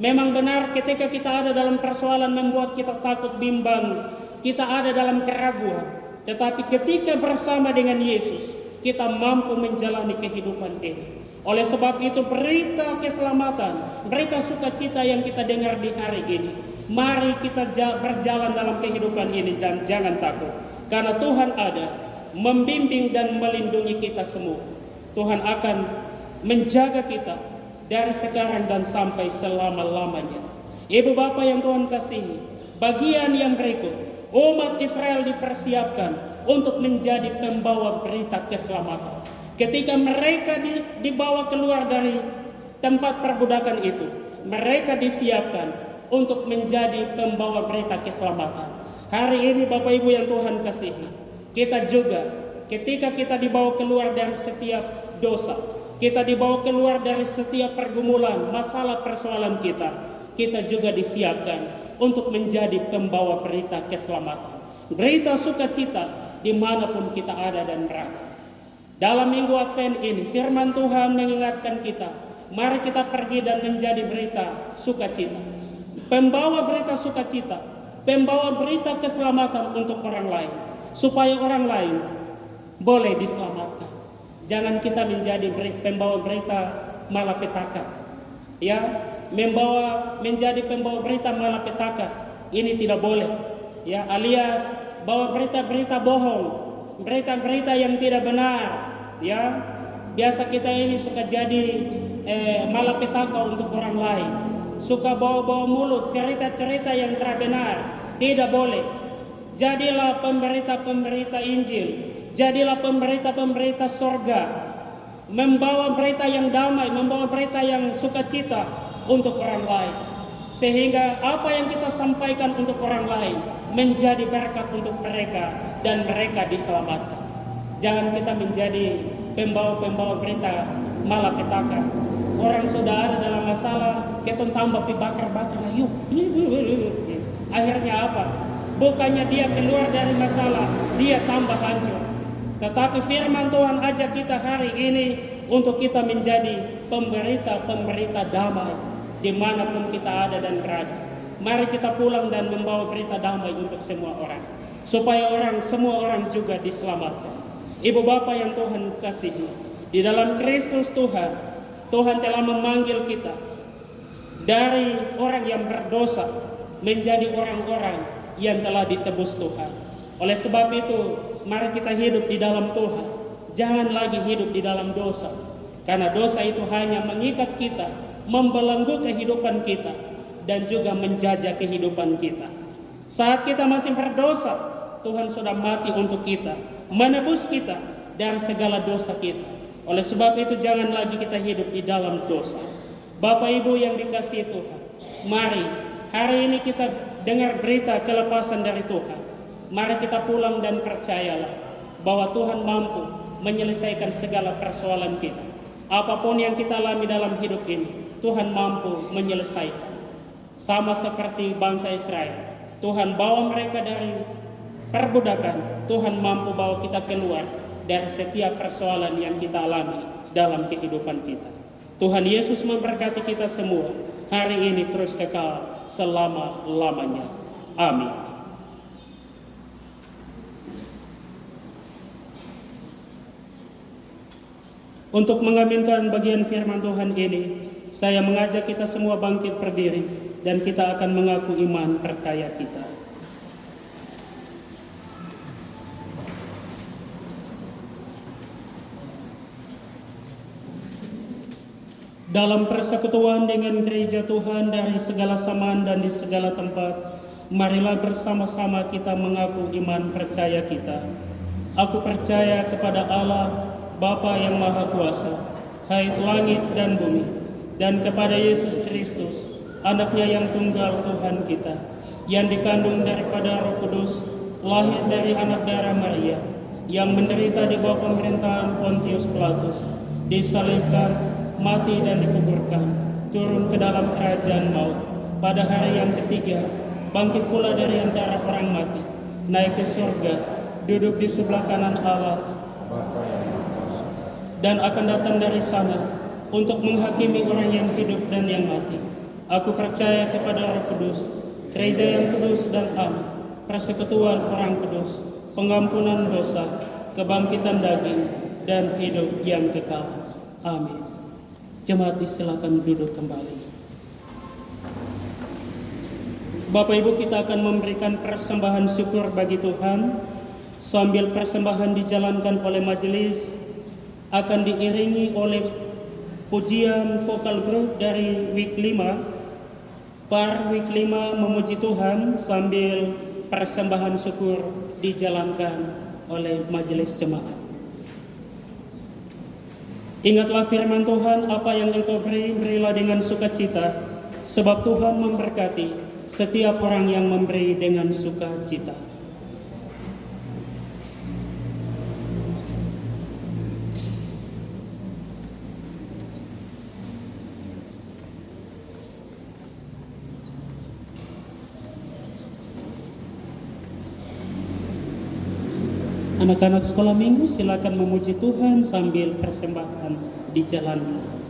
Speaker 2: Memang benar ketika kita ada dalam persoalan membuat kita takut, bimbang. Kita ada dalam keraguan. Tetapi ketika bersama dengan Yesus, kita mampu menjalani kehidupan ini. Oleh sebab itu, berita keselamatan, berita sukacita yang kita dengar di hari ini, mari kita berjalan dalam kehidupan ini dan jangan takut. Karena Tuhan ada, membimbing dan melindungi kita semua. Tuhan akan menjaga kita dari sekarang dan sampai selama-lamanya. Ibu bapak yang Tuhan kasihi, bagian yang berikut, umat Israel dipersiapkan untuk menjadi pembawa berita keselamatan. Ketika mereka dibawa keluar dari tempat perbudakan itu, mereka disiapkan untuk menjadi pembawa berita keselamatan. hari ini Bapak Ibu yang Tuhan kasihi, kita juga ketika kita dibawa keluar dari setiap dosa, kita dibawa keluar dari setiap pergumulan, masalah persoalan kita juga disiapkan untuk menjadi pembawa berita keselamatan, berita sukacita dimanapun kita ada dan berada. Dalam minggu Advent ini, firman Tuhan mengingatkan kita, mari kita pergi dan menjadi berita sukacita, pembawa berita sukacita, pembawa berita keselamatan untuk orang lain, supaya orang lain boleh diselamatkan. Jangan kita menjadi pembawa berita malapetaka, ya, menjadi pembawa berita malapetaka. Ini tidak boleh, ya, alias bawa berita-berita bohong, berita-berita yang tidak benar, ya. Biasa kita ini suka jadi malapetaka untuk orang lain, suka bawa-bawa mulut cerita-cerita yang tidak benar. Tidak boleh. Jadilah pemberita-pemberita Injil, jadilah pemberita-pemberita sorga, membawa berita yang damai, membawa berita yang sukacita untuk orang lain, sehingga apa yang kita sampaikan untuk orang lain menjadi berkat untuk mereka dan mereka diselamatkan. Jangan kita menjadi pembawa-pembawa berita malapetaka. Orang sudah ada dalam masalah, kita tambah bakar-bakar, yuk. Akhirnya apa? Bukannya dia keluar dari masalah, dia tambah hancur. Tetapi firman Tuhan ajak kita hari ini untuk kita menjadi pemberita-pemberita damai dimanapun kita ada dan berada. Mari kita pulang dan membawa berita damai untuk semua orang, supaya semua orang juga diselamatkan. Ibu Bapak yang Tuhan kasihi, di dalam Kristus Tuhan telah memanggil kita dari orang yang berdosa menjadi orang-orang yang telah ditebus Tuhan. Oleh sebab itu, mari kita hidup di dalam Tuhan. Jangan lagi hidup di dalam dosa, karena dosa itu hanya mengikat kita, membelenggu kehidupan kita, dan juga menjajah kehidupan kita. Saat kita masih berdosa, Tuhan sudah mati untuk kita, menebus kita dari segala dosa kita. Oleh sebab itu, jangan lagi kita hidup di dalam dosa. Bapak Ibu yang dikasihi Tuhan, mari hari ini kita dengar berita kelepasan dari Tuhan. Mari kita pulang dan percayalah bahwa Tuhan mampu menyelesaikan segala persoalan kita. Apapun yang kita alami dalam hidup ini, Tuhan mampu menyelesaikan. Sama seperti bangsa Israel, Tuhan bawa mereka dari perbudakan. Tuhan mampu bawa kita keluar dari setiap persoalan yang kita alami dalam kehidupan kita. Tuhan Yesus memberkati kita semua hari ini terus kekal selama-lamanya. Amin. Untuk mengaminkan bagian firman Tuhan ini, saya mengajak kita semua bangkit berdiri dan kita akan mengaku iman percaya kita. Dalam persekutuan dengan gereja Tuhan dari segala zaman dan di segala tempat, marilah bersama-sama kita mengaku iman percaya kita. Aku percaya kepada Allah, Bapa yang Maha Kuasa, hai langit dan bumi, dan kepada Yesus Kristus, anaknya yang tunggal Tuhan kita, yang dikandung daripada Roh Kudus, lahir dari anak darah Maria, yang menderita di bawah pemerintahan Pontius Pilatus, disalibkan, mati dan dikuburkan, turun ke dalam kerajaan maut, pada hari yang ketiga, bangkit pula dari antara orang mati, naik ke surga, duduk di sebelah kanan Allah, dan akan datang dari sana untuk menghakimi orang yang hidup dan yang mati. Aku percaya kepada Roh Kudus, gereja yang kudus dan am, persekutuan orang kudus, pengampunan dosa, kebangkitan daging, dan hidup yang kekal. Amin. Jemaat silakan duduk kembali. Bapak Ibu, kita akan memberikan persembahan syukur bagi Tuhan. Sambil persembahan dijalankan oleh majelis, akan diiringi oleh pujian vokal grup dari week 5. Per week 5 memuji Tuhan sambil persembahan syukur dijalankan oleh majelis jemaat. Ingatlah firman Tuhan, apa yang engkau beri, berilah dengan sukacita, sebab Tuhan memberkati setiap orang yang memberi dengan sukacita. Anak-anak sekolah minggu silakan memuji Tuhan sambil persembahan dijalankan.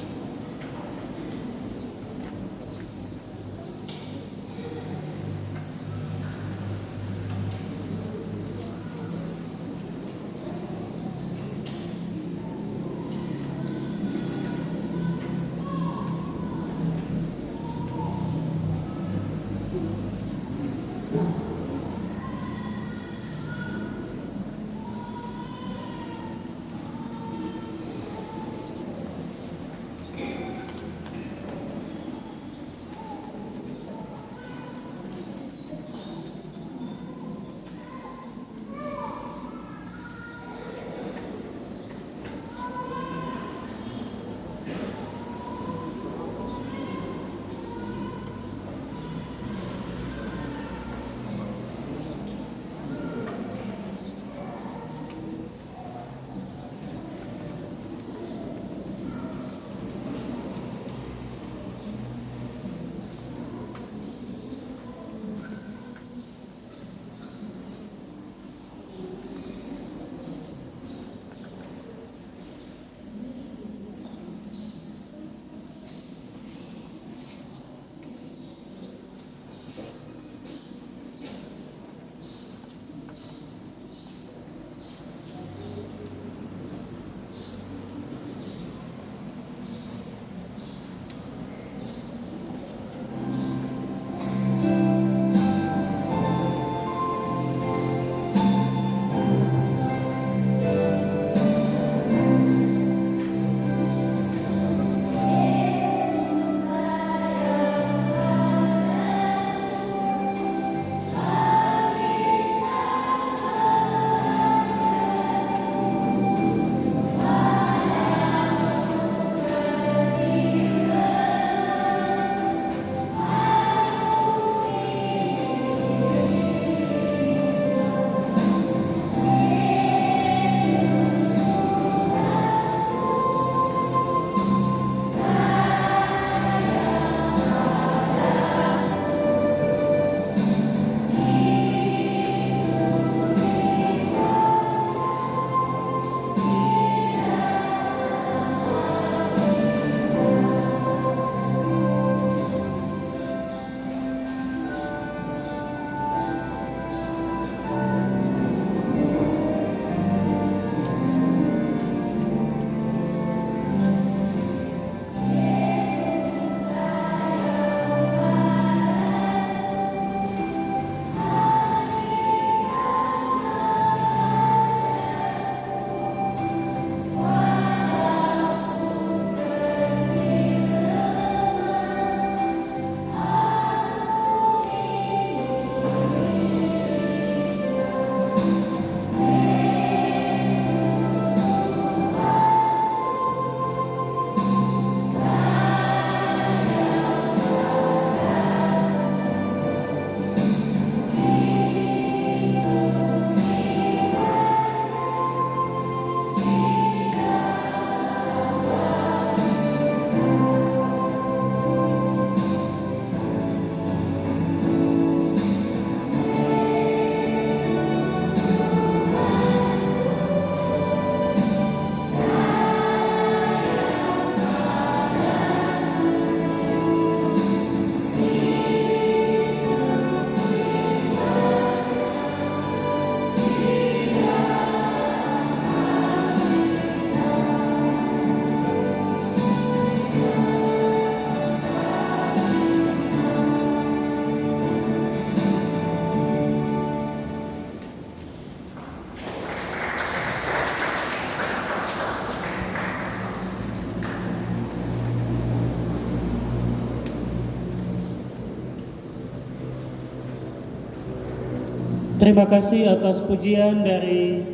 Speaker 2: Terima kasih atas pujian dari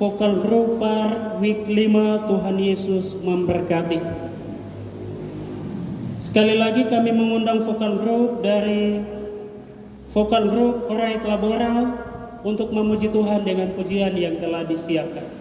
Speaker 2: Vokal Group Par Week 5. Tuhan Yesus memberkati. Sekali lagi kami mengundang Vokal Group dari Vokal grup Orai Kelabora untuk memuji Tuhan dengan pujian yang telah disiapkan.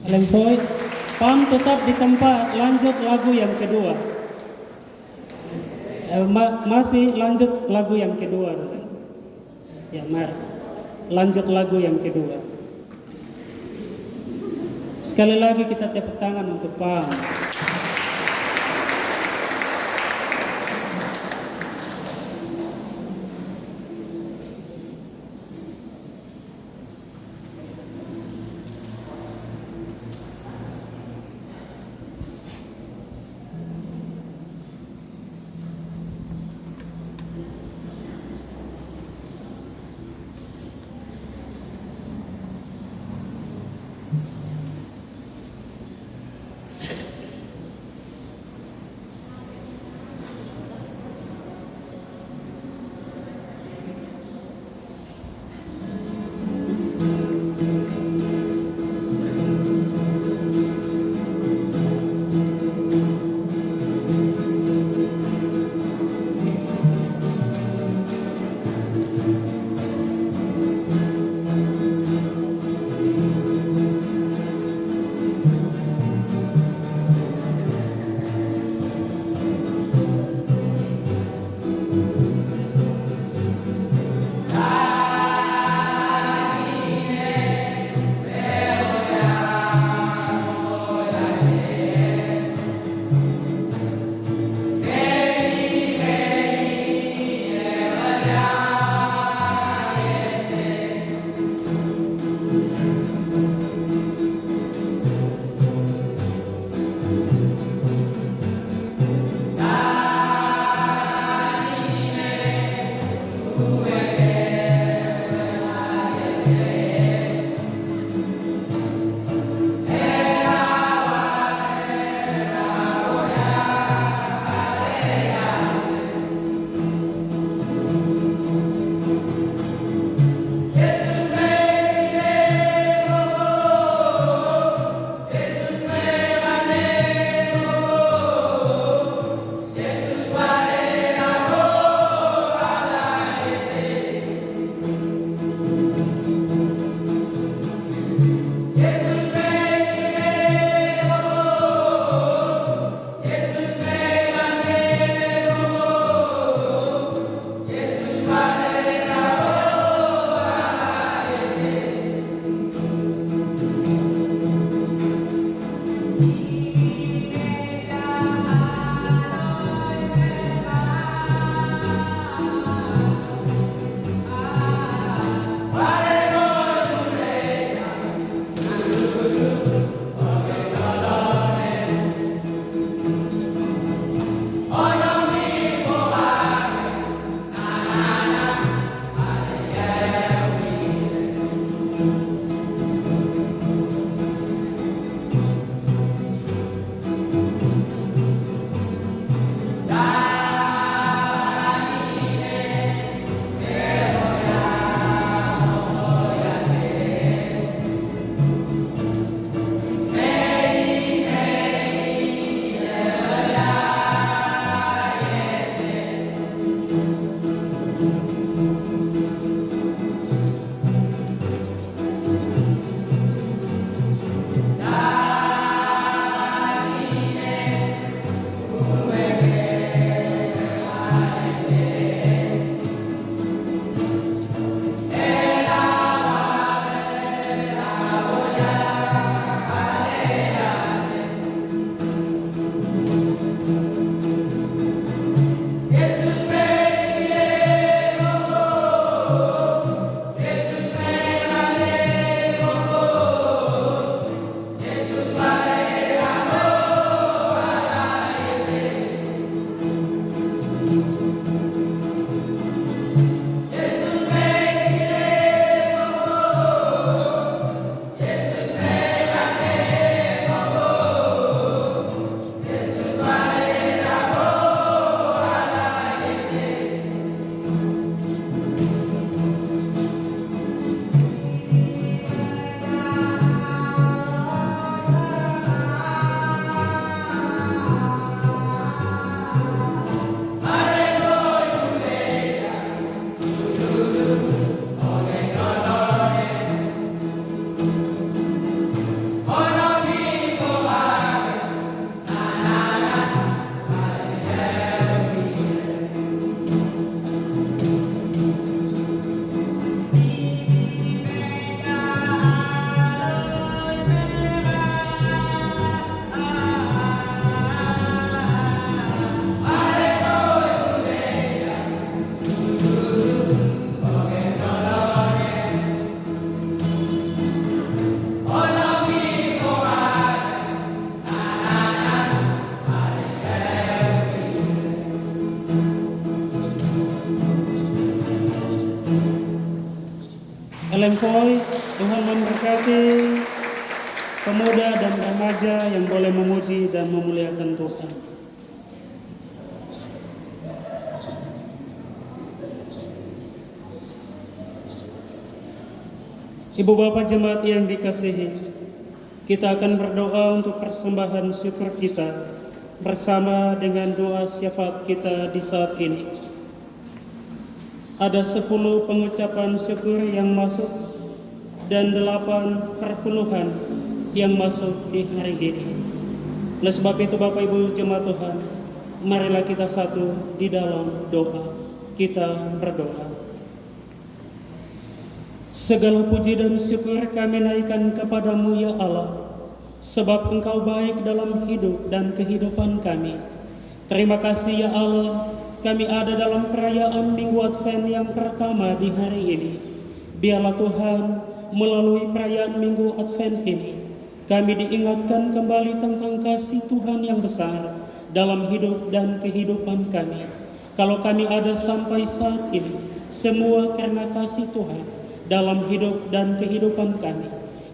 Speaker 2: Lempoi, Pam tetap di tempat, lanjut lagu yang kedua. Masih lanjut lagu yang kedua. Ya, mari. Lanjut lagu yang kedua. Sekali lagi kita tepuk tangan untuk Pam. konvoi. Tuhan memberkati pemuda dan remaja yang boleh memuji dan memuliakan Tuhan. Ibu Bapak jemaat yang dikasihi, kita akan berdoa untuk persembahan syukur kita bersama dengan doa syafaat kita di saat ini. Ada 10 pengucapan syukur yang masuk dan 8 perpuluhan yang masuk di hari ini. Oleh sebab itu Bapak Ibu jemaat Tuhan, marilah kita satu di dalam doa. Kita berdoa. Segala puji dan syukur kami naikkan kepadamu ya Allah, sebab Engkau baik dalam hidup dan kehidupan kami. Terima kasih ya Allah, kami ada dalam perayaan Minggu Advent yang pertama di hari ini. Biarlah Tuhan, melalui perayaan Minggu Advent ini, kami diingatkan kembali tentang kasih Tuhan yang besar dalam hidup dan kehidupan kami. Kalau kami ada sampai saat ini, semua karena kasih Tuhan dalam hidup dan kehidupan kami.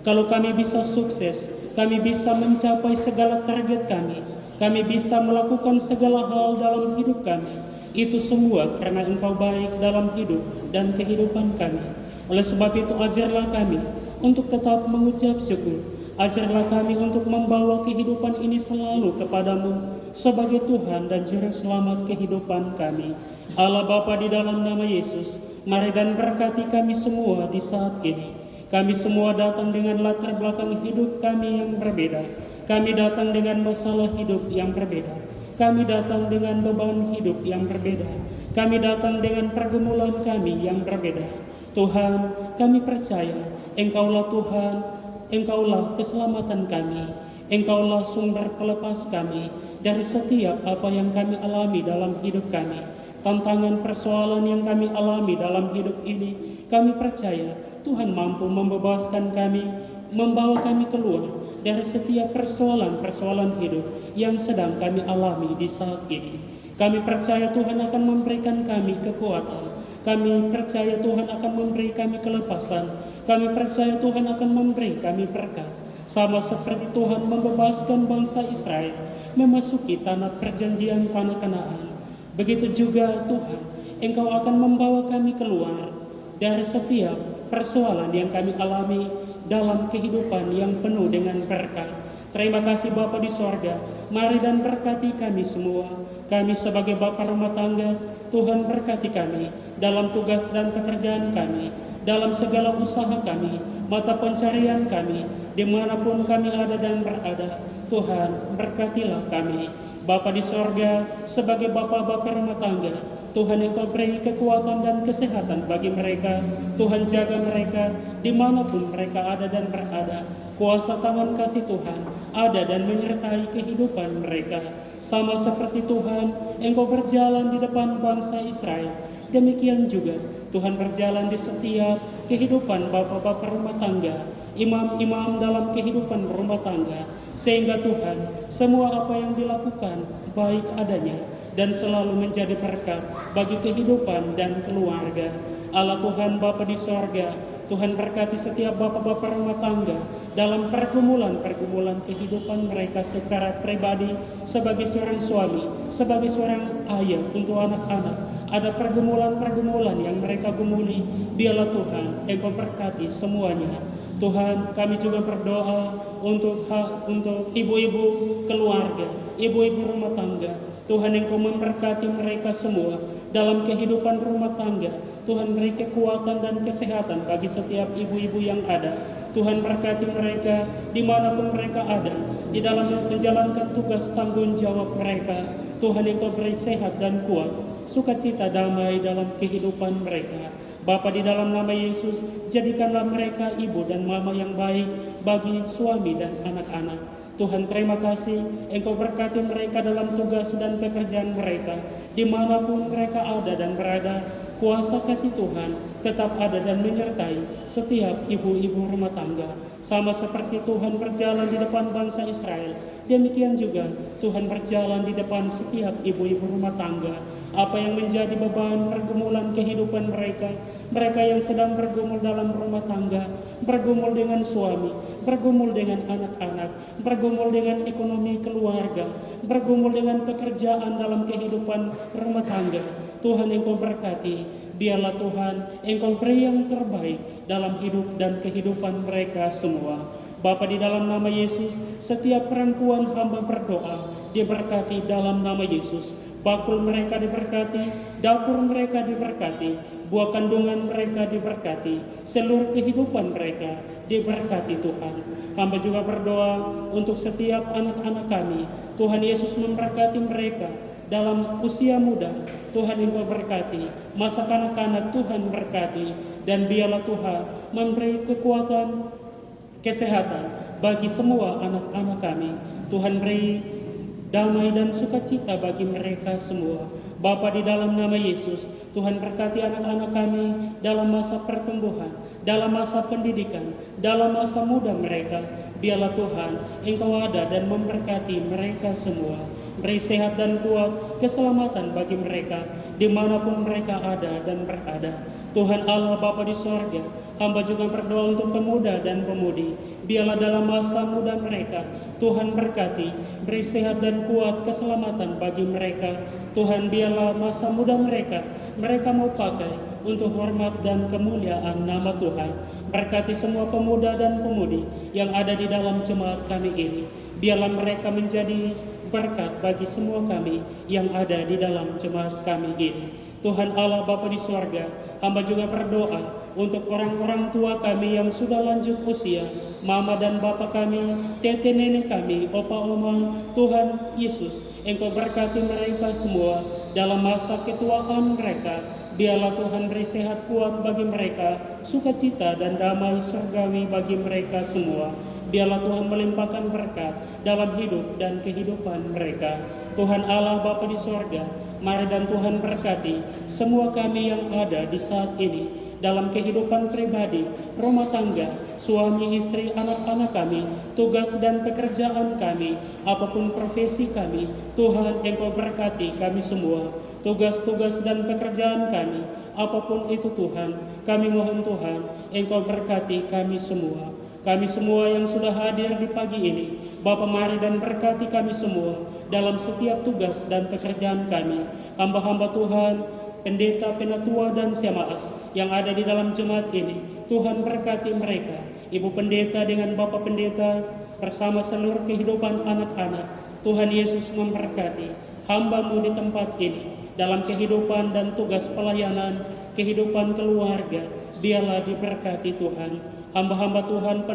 Speaker 2: Kalau kami bisa sukses, kami bisa mencapai segala target kami bisa melakukan segala hal dalam hidup kami. Itu semua karena Engkau baik dalam hidup dan kehidupan kami. Oleh sebab itu ajarlah kami untuk tetap mengucap syukur. Ajarlah kami untuk membawa kehidupan ini selalu kepadamu sebagai Tuhan dan Juru Selamat kehidupan kami. Allah Bapa, di dalam nama Yesus, mari dan berkati kami semua di saat ini. Kami semua datang dengan latar belakang hidup kami yang berbeda. Kami datang dengan masalah hidup yang berbeda. Kami datang dengan beban hidup yang berbeda. Kami datang dengan pergumulan kami yang berbeda. Tuhan, kami percaya Engkaulah Tuhan, Engkaulah keselamatan kami, Engkaulah sumber pelepas kami dari setiap apa yang kami alami dalam hidup kami. Tantangan persoalan yang kami alami dalam hidup ini, kami percaya Tuhan mampu membebaskan kami, membawa kami keluar dari setiap persoalan-persoalan hidup yang sedang kami alami di saat ini. Kami percaya Tuhan akan memberikan kami kekuatan. Kami percaya Tuhan akan memberi kami kelepasan. Kami percaya Tuhan akan memberi kami berkat. Sama seperti Tuhan membebaskan bangsa Israel memasuki tanah perjanjian, tanah Kanaan. Begitu juga Tuhan, Engkau akan membawa kami keluar dari setiap persoalan yang kami alami dalam kehidupan yang penuh dengan berkat. Terima kasih Bapa di sorga, mari dan berkati kami semua. Kami sebagai Bapa rumah tangga, Tuhan berkati kami dalam tugas dan pekerjaan kami, dalam segala usaha kami, mata pencarian kami, dimanapun kami ada dan berada. Tuhan berkatilah kami. Bapa di sorga, sebagai Bapa-Bapa rumah tangga, Tuhan Engkau beri kekuatan dan kesehatan bagi mereka. Tuhan jaga mereka dimanapun mereka ada dan berada. Kuasa tangan kasih Tuhan ada dan menyertai kehidupan mereka. Sama seperti Tuhan, Engkau berjalan di depan bangsa Israel. Demikian juga Tuhan berjalan di setiap kehidupan Bapa-Bapa rumah tangga, imam-imam dalam kehidupan rumah tangga, sehingga Tuhan semua apa yang dilakukan baik adanya dan selalu menjadi berkat bagi kehidupan dan keluarga. Allah Tuhan Bapa di sorga, Tuhan berkati setiap bapak-bapak rumah tangga dalam pergumulan-pergumulan kehidupan mereka secara pribadi, sebagai seorang suami, sebagai seorang ayah untuk anak-anak. Ada pergumulan-pergumulan yang mereka gumuli, biarlah Tuhan Engkau berkati semuanya. Tuhan, kami juga berdoa untuk ibu-ibu keluarga, ibu-ibu rumah tangga. Tuhan Engkau memberkati mereka semua dalam kehidupan rumah tangga. Tuhan beri kekuatan dan kesehatan bagi setiap ibu-ibu yang ada. Tuhan berkati mereka dimanapun mereka ada, di dalam menjalankan tugas tanggung jawab mereka. Tuhan Engkau beri sehat dan kuat, sukacita damai dalam kehidupan mereka. Bapa, di dalam nama Yesus, jadikanlah mereka ibu dan mama yang baik bagi suami dan anak-anak. Tuhan, terima kasih Engkau berkati mereka dalam tugas dan pekerjaan mereka. Dimanapun mereka ada dan berada, kuasa kasih Tuhan tetap ada dan menyertai setiap ibu-ibu rumah tangga. Sama seperti Tuhan berjalan di depan bangsa Israel, demikian juga Tuhan berjalan di depan setiap ibu-ibu rumah tangga. Apa yang menjadi beban pergumulan kehidupan mereka, mereka yang sedang bergumul dalam rumah tangga, bergumul dengan suami, bergumul dengan anak-anak, bergumul dengan ekonomi keluarga, bergumul dengan pekerjaan dalam kehidupan rumah tangga. Tuhan, Engkau berkati, biarlah Tuhan Engkau beri yang terbaik dalam hidup dan kehidupan mereka semua. Bapa, di dalam nama Yesus, setiap perempuan hamba berdoa diberkati dalam nama Yesus. Bakul mereka diberkati, dapur mereka diberkati, buah kandungan mereka diberkati, seluruh kehidupan mereka diberkati Tuhan. Hamba juga berdoa untuk setiap anak-anak kami. Tuhan Yesus memberkati mereka dalam usia muda. Tuhan, Engkau berkati masa kanak-kanak, Tuhan berkati, dan biarlah Tuhan memberi kekuatan, kesehatan bagi semua anak-anak kami. Tuhan, beri damai dan sukacita bagi mereka semua. Bapa, di dalam nama Yesus, Tuhan berkati anak-anak kami dalam masa pertumbuhan, dalam masa pendidikan, dalam masa muda mereka. Biarlah Tuhan Engkau ada dan memberkati mereka semua. Beri sehat dan kuat, keselamatan bagi mereka dimanapun mereka ada dan berada. Tuhan Allah Bapa di sorga, hamba juga berdoa untuk pemuda dan pemudi. Biarlah dalam masa muda mereka, Tuhan berkati, beri sehat dan kuat, keselamatan bagi mereka. Tuhan, biarlah masa muda mereka mau pakai untuk hormat dan kemuliaan nama Tuhan. Berkati semua pemuda dan pemudi yang ada di dalam jemaat kami ini. Biarlah mereka menjadi berkat bagi semua kami yang ada di dalam jemaat kami ini. Tuhan Allah Bapa di sorga, hamba juga berdoa untuk orang-orang tua kami yang sudah lanjut usia, mama dan bapa kami, tete nenek kami, opa oma. Tuhan Yesus, Engkau berkati mereka semua dalam masa ketuaan mereka. Biarlah Tuhan beri sehat kuat bagi mereka, sukacita dan damai surgawi bagi mereka semua. Biarlah Tuhan melimpahkan berkat dalam hidup dan kehidupan mereka. Tuhan Allah Bapa di sorga, mari dan Tuhan berkati semua kami yang ada di saat ini dalam kehidupan pribadi, rumah tangga, suami, istri, anak-anak kami, tugas dan pekerjaan kami, apapun profesi kami. Tuhan, Engkau berkati kami semua, tugas-tugas dan pekerjaan kami, apapun itu Tuhan. Kami mohon Tuhan, Engkau berkati kami semua. Kami semua yang sudah hadir di pagi ini, Bapa, mari dan berkati kami semua dalam setiap tugas dan pekerjaan kami. Hamba-hamba Tuhan, pendeta, penatua dan syamaas yang ada di dalam jemaat ini, Tuhan berkati mereka. Ibu pendeta dengan Bapak pendeta bersama seluruh kehidupan anak-anak. Tuhan Yesus memberkati hamba-Mu di tempat ini dalam kehidupan dan tugas pelayanan, kehidupan keluarga. Biarlah diberkati Tuhan. Hamba-hamba Tuhan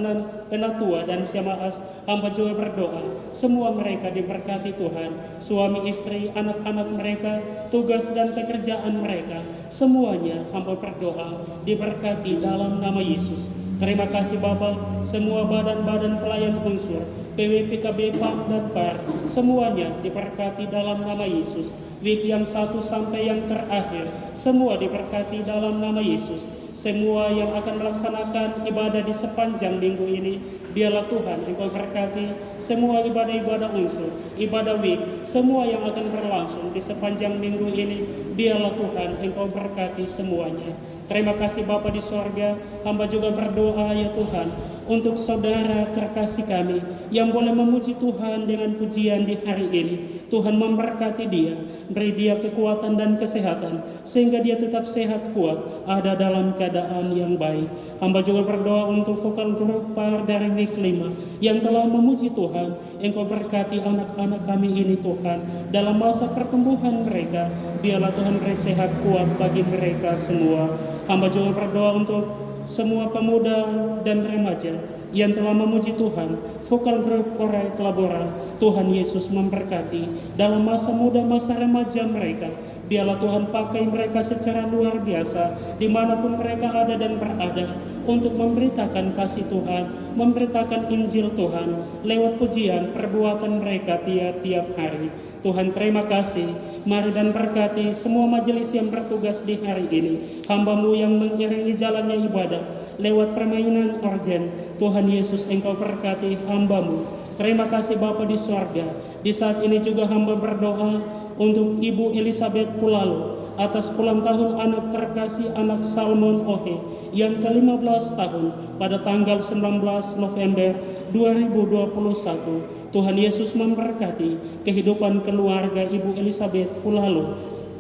Speaker 2: penatua dan syamaas, hamba juga berdoa semua mereka diberkati Tuhan. Suami, istri, anak-anak mereka, tugas dan pekerjaan mereka, semuanya hamba berdoa diberkati dalam nama Yesus. Terima kasih Bapa, semua badan-badan pelayan unsur PWPKB PAM dan PAR, semuanya diberkati dalam nama Yesus. Week yang 1 sampai yang terakhir, semua diberkati dalam nama Yesus. Semua yang akan melaksanakan ibadah di sepanjang minggu ini, biarlah Tuhan Engkau berkati semua ibadah-ibadah unsur, ibadah week, semua yang akan berlangsung di sepanjang minggu ini, biarlah Tuhan Engkau berkati semuanya. Terima kasih Bapa di sorga, hamba juga berdoa ya Tuhan, untuk saudara terkasih kami yang boleh memuji Tuhan dengan pujian di hari ini. Tuhan memberkati dia, beri dia kekuatan dan kesehatan, sehingga dia tetap sehat kuat, ada dalam keadaan yang baik. Hamba juga berdoa untuk vokal grup PAR dari week 5 yang telah memuji Tuhan. Engkau berkati anak-anak kami ini Tuhan, dalam masa pertumbuhan mereka, biarlah Tuhan beri sehat kuat bagi mereka semua. Hamba juga berdoa untuk semua pemuda dan remaja yang telah memuji Tuhan, vokal grup Korai Telabora. Tuhan Yesus memberkati dalam masa muda, masa remaja mereka. Biarlah Tuhan pakai mereka secara luar biasa dimanapun mereka ada dan berada, untuk memberitakan kasih Tuhan, memberitakan Injil Tuhan lewat pujian perbuatan mereka tiap-tiap hari. Tuhan, terima kasih. Mari dan berkati semua majelis yang bertugas di hari ini, hamba-Mu yang mengiringi jalannya ibadah lewat permainan organ. Tuhan Yesus, Engkau berkati hamba-Mu. Terima kasih Bapa di sorga. Di saat ini juga hamba berdoa untuk Ibu Elizabeth Pulalo, atas ulang tahun anak terkasih anak Salmon Ohe yang ke-15 tahun pada tanggal 19 November 2021. Tuhan Yesus memberkati kehidupan keluarga Ibu Elizabeth Pulalo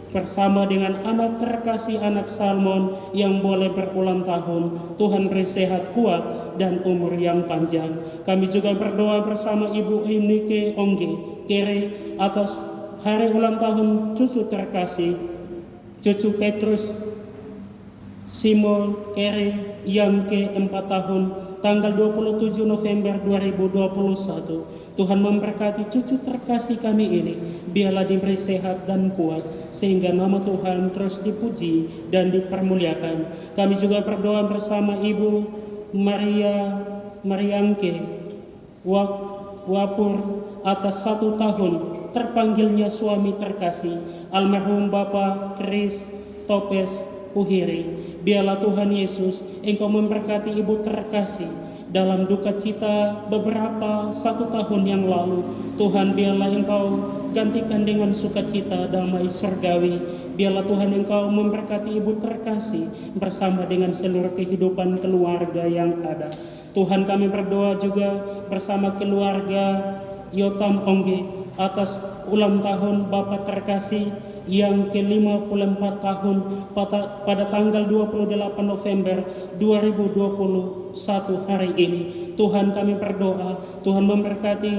Speaker 2: bersama dengan anak terkasih anak Salmon yang boleh berulang tahun. Tuhan beri sehat kuat dan umur yang panjang. Kami juga berdoa bersama Ibu Enike Ongge Kere atas hari ulang tahun cucu terkasih cucu Petrus Simon Kere yang ke-4 tahun tanggal 27 November 2021. Tuhan memberkati cucu terkasih kami ini, biarlah diberi sehat dan kuat sehingga nama Tuhan terus dipuji dan dipermuliakan. Kami juga berdoa bersama Ibu Mariangke Wapur atas 1 tahun terpanggilnya suami terkasih almarhum Bapak Kris Topes Puhiri. Biarlah Tuhan Yesus Engkau memberkati Ibu terkasih dalam duka cita beberapa 1 tahun yang lalu. Tuhan, biarlah Engkau gantikan dengan sukacita damai surgawi. Biarlah Tuhan Engkau memberkati Ibu terkasih bersama dengan seluruh kehidupan keluarga yang ada. Tuhan, kami berdoa juga bersama keluarga Yotam Ongge atas ulang tahun Bapak terkasih yang ke-54 tahun pada tanggal 28 November 2021 hari ini. Tuhan, kami berdoa, Tuhan memberkati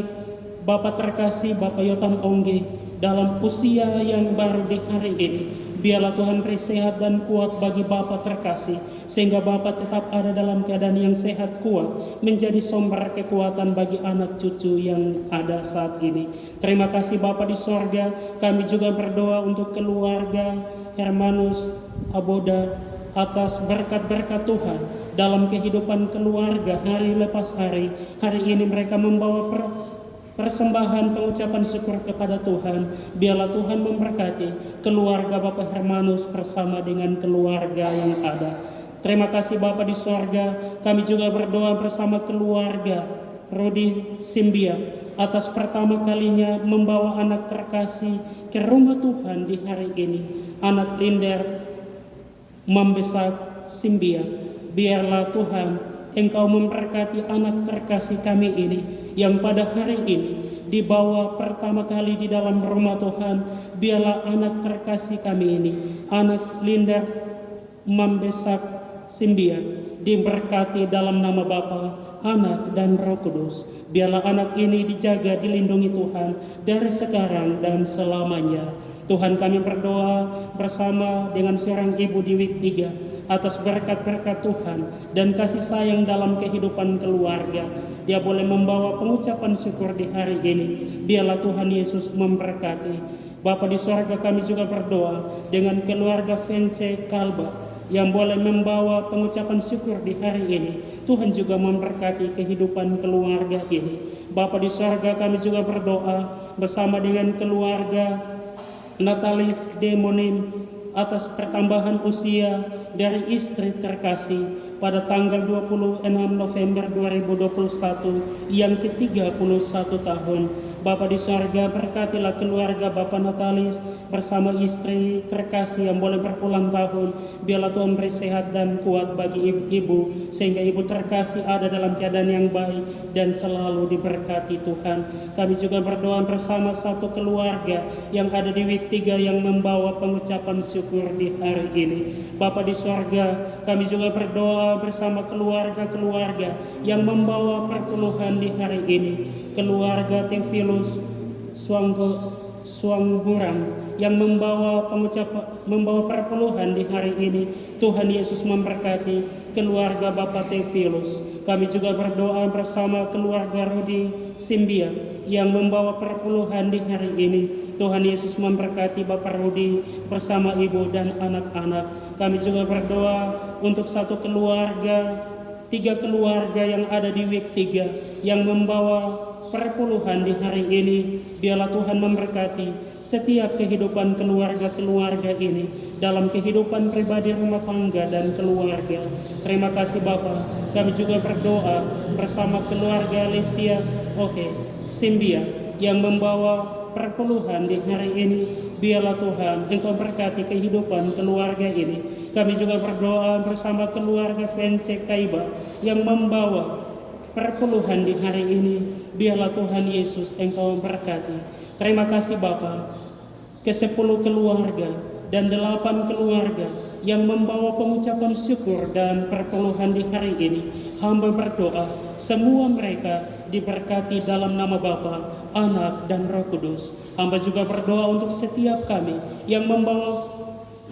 Speaker 2: Bapak terkasih Bapak Yotam Ongge dalam usia yang baru di hari ini. Biarlah Tuhan beri sehat dan kuat bagi Bapak terkasih, sehingga Bapak tetap ada dalam keadaan yang sehat kuat, menjadi sumber kekuatan bagi anak cucu yang ada saat ini. Terima kasih Bapak di sorga. Kami juga berdoa untuk keluarga Hermanus Aboda atas berkat-berkat Tuhan dalam kehidupan keluarga hari lepas hari. Hari ini mereka membawa persembahan pengucapan syukur kepada Tuhan. Biarlah Tuhan memberkati keluarga Bapak Hermanus bersama dengan keluarga yang ada. Terima kasih Bapak di sorga. Kami juga berdoa bersama keluarga Rudi Simbia atas pertama kalinya membawa anak terkasih ke rumah Tuhan di hari ini, anak Linder Mambesak Simbia. Biarlah Tuhan Engkau memberkati anak terkasih kami ini yang pada hari ini dibawa pertama kali di dalam rumah Tuhan. Biarlah anak terkasih kami ini, anak Linda Mambesak Simbia, diberkati dalam nama Bapa, Anak dan Roh Kudus. Biarlah anak ini dijaga, dilindungi Tuhan dari sekarang dan selamanya. Tuhan, kami berdoa bersama dengan seorang ibu di week 3 atas berkat-berkat Tuhan dan kasih sayang dalam kehidupan keluarga. Dia boleh membawa pengucapan syukur di hari ini. Biarlah Tuhan Yesus memberkati. Bapa di sorga, kami juga berdoa dengan keluarga Vence Kalba yang boleh membawa pengucapan syukur di hari ini. Tuhan juga memberkati kehidupan keluarga ini. Bapa di sorga, kami juga berdoa bersama dengan keluarga Natalis Demonim atas pertambahan usia dari istri terkasih pada tanggal 26 November 2021 yang ke-31 tahun. Bapa di sorga, berkatilah keluarga Bapak Natalis bersama istri terkasih yang boleh berulang tahun. Biarlah Tuhan beri sehat dan kuat bagi ibu, sehingga ibu terkasih ada dalam keadaan yang baik dan selalu diberkati Tuhan. Kami juga berdoa bersama satu keluarga yang ada di week 3 yang membawa pengucapan syukur di hari ini. Bapa di sorga, kami juga berdoa bersama keluarga-keluarga yang membawa perpuluhan di hari ini. Keluarga Teofilus Suangburang yang membawa perpuluhan di hari ini. Tuhan Yesus memberkati keluarga Bapak Teofilus. Kami juga berdoa bersama keluarga Rudi Simbia yang membawa perpuluhan di hari ini. Tuhan Yesus memberkati Bapak Rudi bersama ibu dan anak-anak. Kami juga berdoa untuk satu keluarga, 3 keluarga yang ada di week 3 yang membawa perpuluhan di hari ini. Biarlah Tuhan memberkati setiap kehidupan keluarga-keluarga ini dalam kehidupan pribadi, rumah tangga dan keluarga. Terima kasih Bapa. Kami juga berdoa bersama keluarga Lesias Oke Simbia yang membawa perpuluhan di hari ini, biarlah Tuhan Engkau berkati kehidupan keluarga ini. Kami juga berdoa bersama keluarga VNC Kaiba yang membawa perpuluhan di hari ini, biarlah Tuhan Yesus Engkau berkati. Terima kasih Bapa, ke-10 keluarga dan 8 keluarga yang membawa pengucapan syukur dan perpuluhan di hari ini. Hamba berdoa semua mereka diberkati dalam nama Bapa, Anak, dan Roh Kudus. Hamba juga berdoa untuk setiap kami yang membawa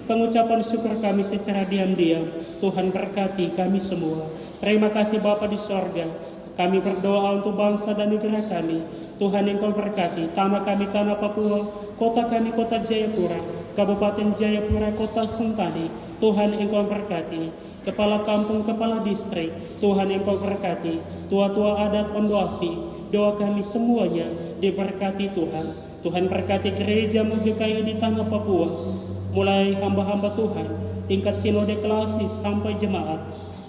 Speaker 2: pengucapan syukur kami secara diam-diam. Tuhan berkati kami semua. Terima kasih Bapa di sorga. Kami berdoa untuk bangsa dan negara kami. Tuhan Engkau berkati tanah kami, tanah Papua, kota kami, kota Jayapura, Kabupaten Jayapura, kota Sentani. Tuhan Engkau berkati kepala kampung, kepala distrik. Tuhan Engkau berkati tua-tua adat Ondoafi. Doa kami semuanya diberkati Tuhan. Tuhan berkati gereja GKI di tanah Papua, mulai hamba-hamba Tuhan tingkat sinode klasis sampai jemaat.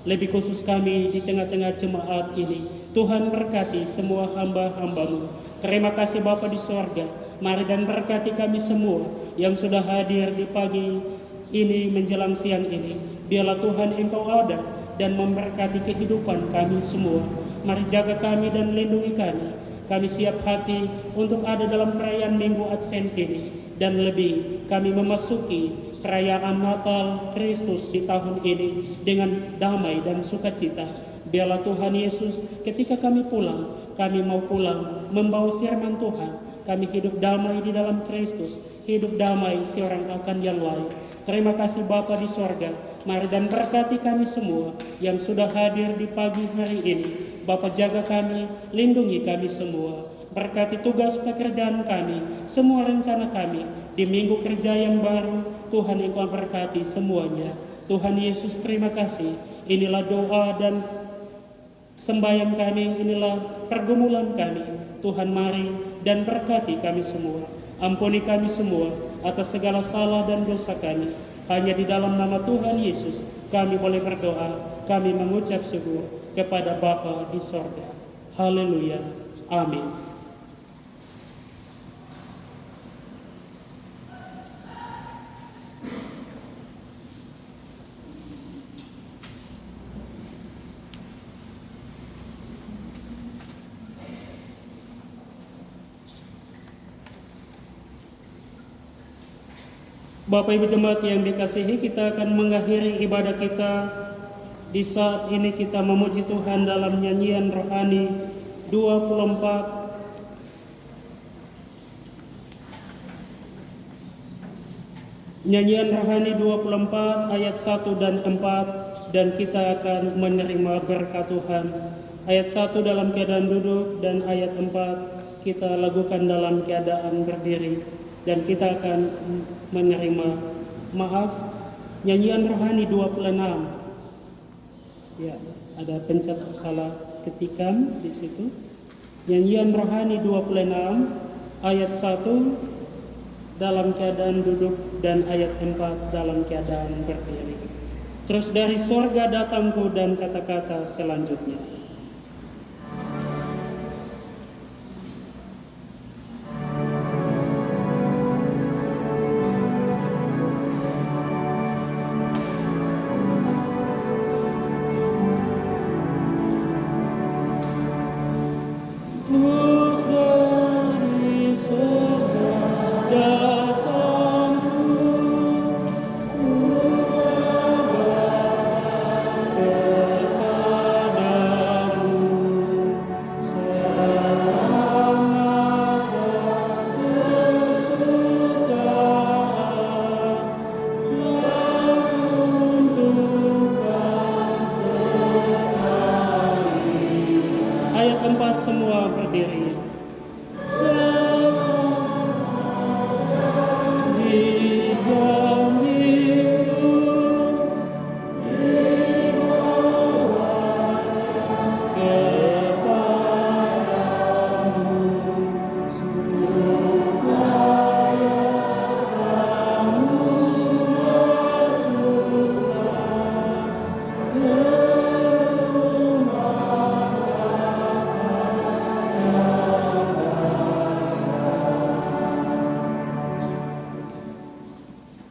Speaker 2: Lebih khusus kami di tengah-tengah jemaat ini. Tuhan berkati semua hamba-hamba-Mu. Terima kasih Bapa di sorga. Mari dan berkati kami semua yang sudah hadir di pagi ini menjelang siang ini. Biarlah Tuhan Engkau ada dan memberkati kehidupan kami semua. Mari jaga kami dan lindungi kami. Kami siap hati untuk ada dalam perayaan Minggu Advent ini. Dan lebih kami memasuki perayaan Natal Kristus di tahun ini dengan damai dan sukacita. Biarlah Tuhan Yesus ketika kami pulang, kami mau pulang membawa firman Tuhan. Kami hidup damai di dalam Kristus, hidup damai seorang akan yang lain. Terima kasih Bapa di sorga. Mari dan berkati kami semua yang sudah hadir di pagi hari ini. Bapa jaga kami, lindungi kami semua. Berkati tugas pekerjaan kami, semua rencana kami di minggu kerja yang baru. Tuhan Engkau berkati semuanya. Tuhan Yesus terima kasih. Inilah doa dan sembahyang kami, inilah pergumulan kami. Tuhan mari dan berkati kami semua. Ampuni kami semua atas segala salah dan dosa kami. Hanya di dalam nama Tuhan Yesus kami boleh berdoa. Kami mengucap syukur kepada Bapa di sorga. Haleluya. Amin. Bapak Ibu Jemaat yang dikasihi, kita akan mengakhiri ibadah kita. Di saat ini kita memuji Tuhan dalam nyanyian rohani 24. Nyanyian rohani 24 ayat 1 dan 4, dan kita akan menerima berkat Tuhan. Ayat 1 dalam keadaan duduk dan ayat 4 kita lakukan dalam keadaan berdiri, dan kita akan menerima nyanyian rohani 26. Ya, ada pencet salah ketikan di situ. Nyanyian rohani 26 ayat 1 dalam keadaan duduk dan ayat 4 dalam keadaan berdiri. Terus dari sorga datangku dan kata-kata selanjutnya.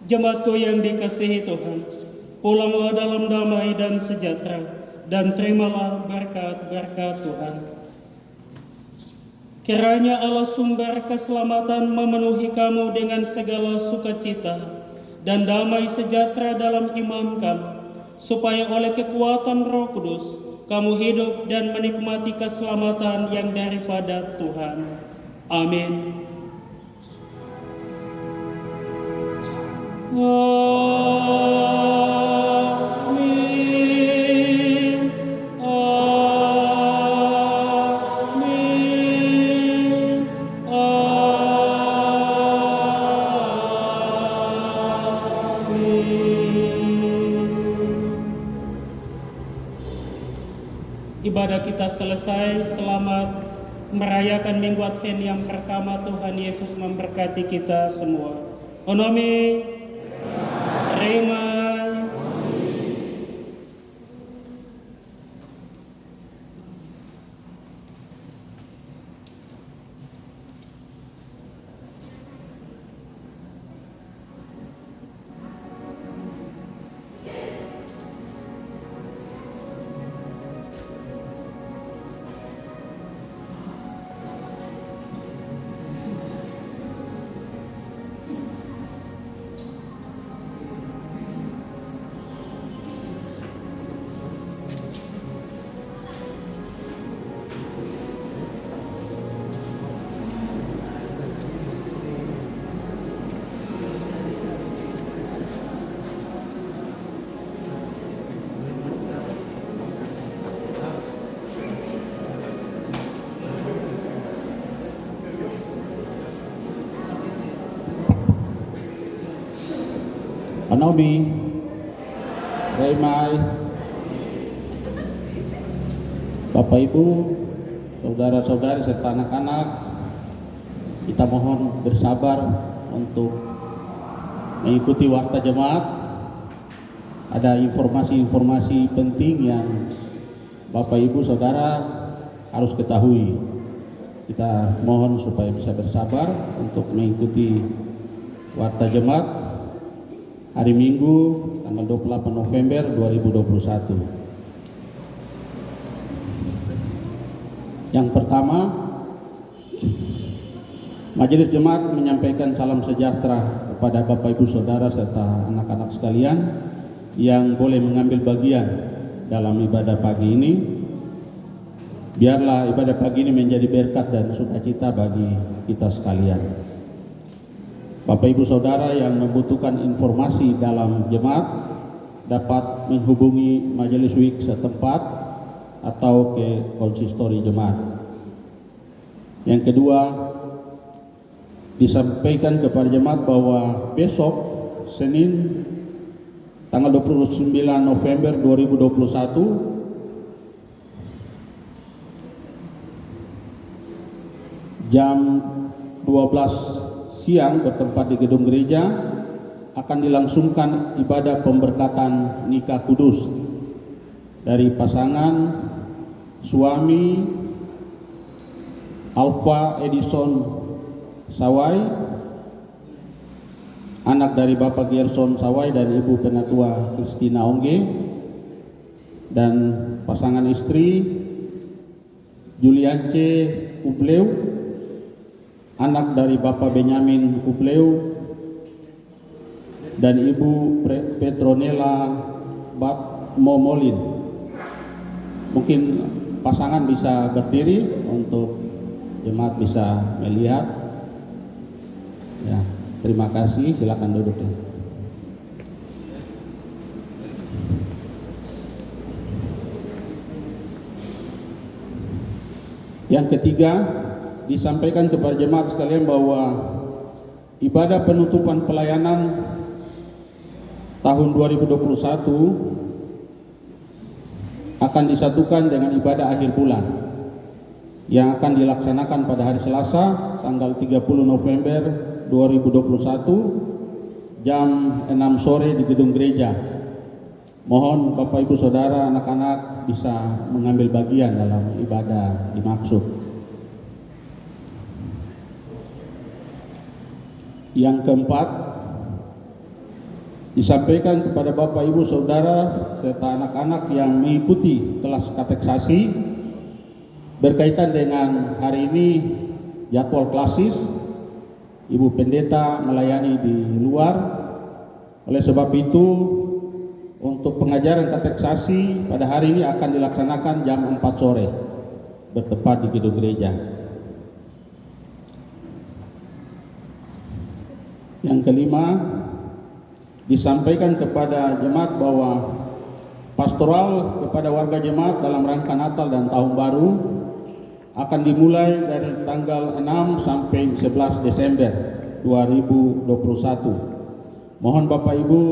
Speaker 2: Jemaatku yang dikasihi Tuhan, pulanglah dalam damai dan sejahtera, dan terimalah berkat-berkat Tuhan. Kiranya Allah sumber keselamatan memenuhi kamu dengan segala sukacita dan damai sejahtera dalam iman kamu, supaya oleh kekuatan Roh Kudus kamu hidup dan menikmati keselamatan yang daripada Tuhan. Amin. Amin. Amin. Ibadah kita selesai. Selamat merayakan Minggu Advent yang pertama. Tuhan Yesus memberkati kita semua. Onome, Remai.
Speaker 5: Anomi, Remai, Bapak Ibu, saudara-saudari serta anak-anak, kita mohon bersabar untuk mengikuti warta jemaat. Ada informasi-informasi penting yang Bapak Ibu Saudara harus ketahui. Kita mohon supaya bisa bersabar untuk mengikuti warta jemaat hari Minggu tanggal 28 November 2021. Yang pertama, Majelis Jemaat menyampaikan salam sejahtera kepada Bapak Ibu Saudara serta anak-anak sekalian yang boleh mengambil bagian dalam ibadah pagi ini. Biarlah ibadah pagi ini menjadi berkat dan sukacita bagi kita sekalian. Bapak Ibu Saudara yang membutuhkan informasi dalam jemaat dapat menghubungi Majelis WIK setempat atau ke konsistori jemaat. Yang kedua, disampaikan kepada jemaat bahwa besok Senin tanggal 29 November 2021 jam 12 siang bertempat di gedung gereja akan dilangsungkan ibadah pemberkatan nikah kudus dari pasangan suami Alfa Edison Sawai, anak dari Bapak Gerson Sawai dan Ibu Penatua Christina Ongge, dan pasangan istri Juliance Ubleu, anak dari Bapak Benyamin Ubleu dan Ibu Petronella Momolin. Mungkin pasangan bisa berdiri untuk jemaat bisa melihat. Ya, terima kasih. Silakan duduk. Yang ketiga, disampaikan kepada jemaat sekalian bahwa ibadah penutupan pelayanan tahun 2021 akan disatukan dengan ibadah akhir bulan yang akan dilaksanakan pada hari Selasa tanggal 30 November 2021 jam 6 sore di gedung gereja. Mohon Bapak Ibu Saudara anak-anak bisa mengambil bagian dalam ibadah dimaksud. Yang keempat, disampaikan kepada Bapak Ibu Saudara serta anak-anak yang mengikuti kelas kateksasi berkaitan dengan hari ini jadwal klasis. Ibu Pendeta melayani di luar. Oleh sebab itu, untuk pengajaran kateksasi pada hari ini akan dilaksanakan jam 4 sore bertepat di gedung gereja. Yang kelima, disampaikan kepada jemaat bahwa pastoral kepada warga jemaat dalam rangka Natal dan Tahun Baru akan dimulai dari tanggal 6 sampai 11 Desember 2021. Mohon Bapak Ibu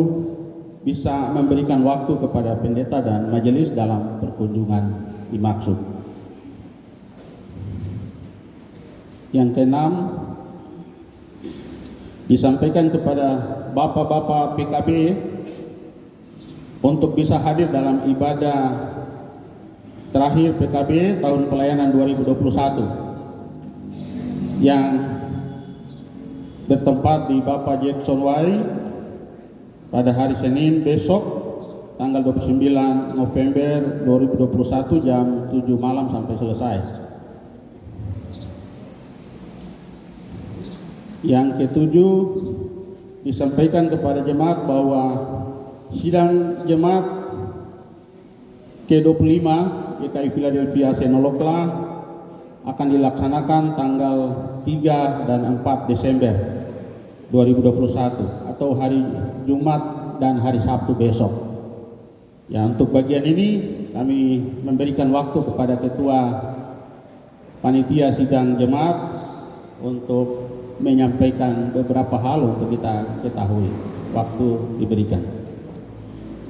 Speaker 5: bisa memberikan waktu kepada pendeta dan majelis dalam perkunjungan dimaksud. Yang keenam, disampaikan kepada Bapak-Bapak PKB untuk bisa hadir dalam ibadah terakhir PKB tahun pelayanan 2021 yang bertempat di Bapak Jackson Y pada hari Senin besok tanggal 29 November 2021 jam 7 malam sampai selesai. Yang ketujuh, disampaikan kepada jemaat bahwa sidang jemaat ke-25 GKI Philadelphia Senolokla akan dilaksanakan tanggal 3 dan 4 Desember 2021 atau hari Jumat dan hari Sabtu besok. Ya, untuk bagian ini kami memberikan waktu kepada Ketua Panitia Sidang Jemaat untuk menyampaikan beberapa hal untuk kita ketahui. Waktu diberikan.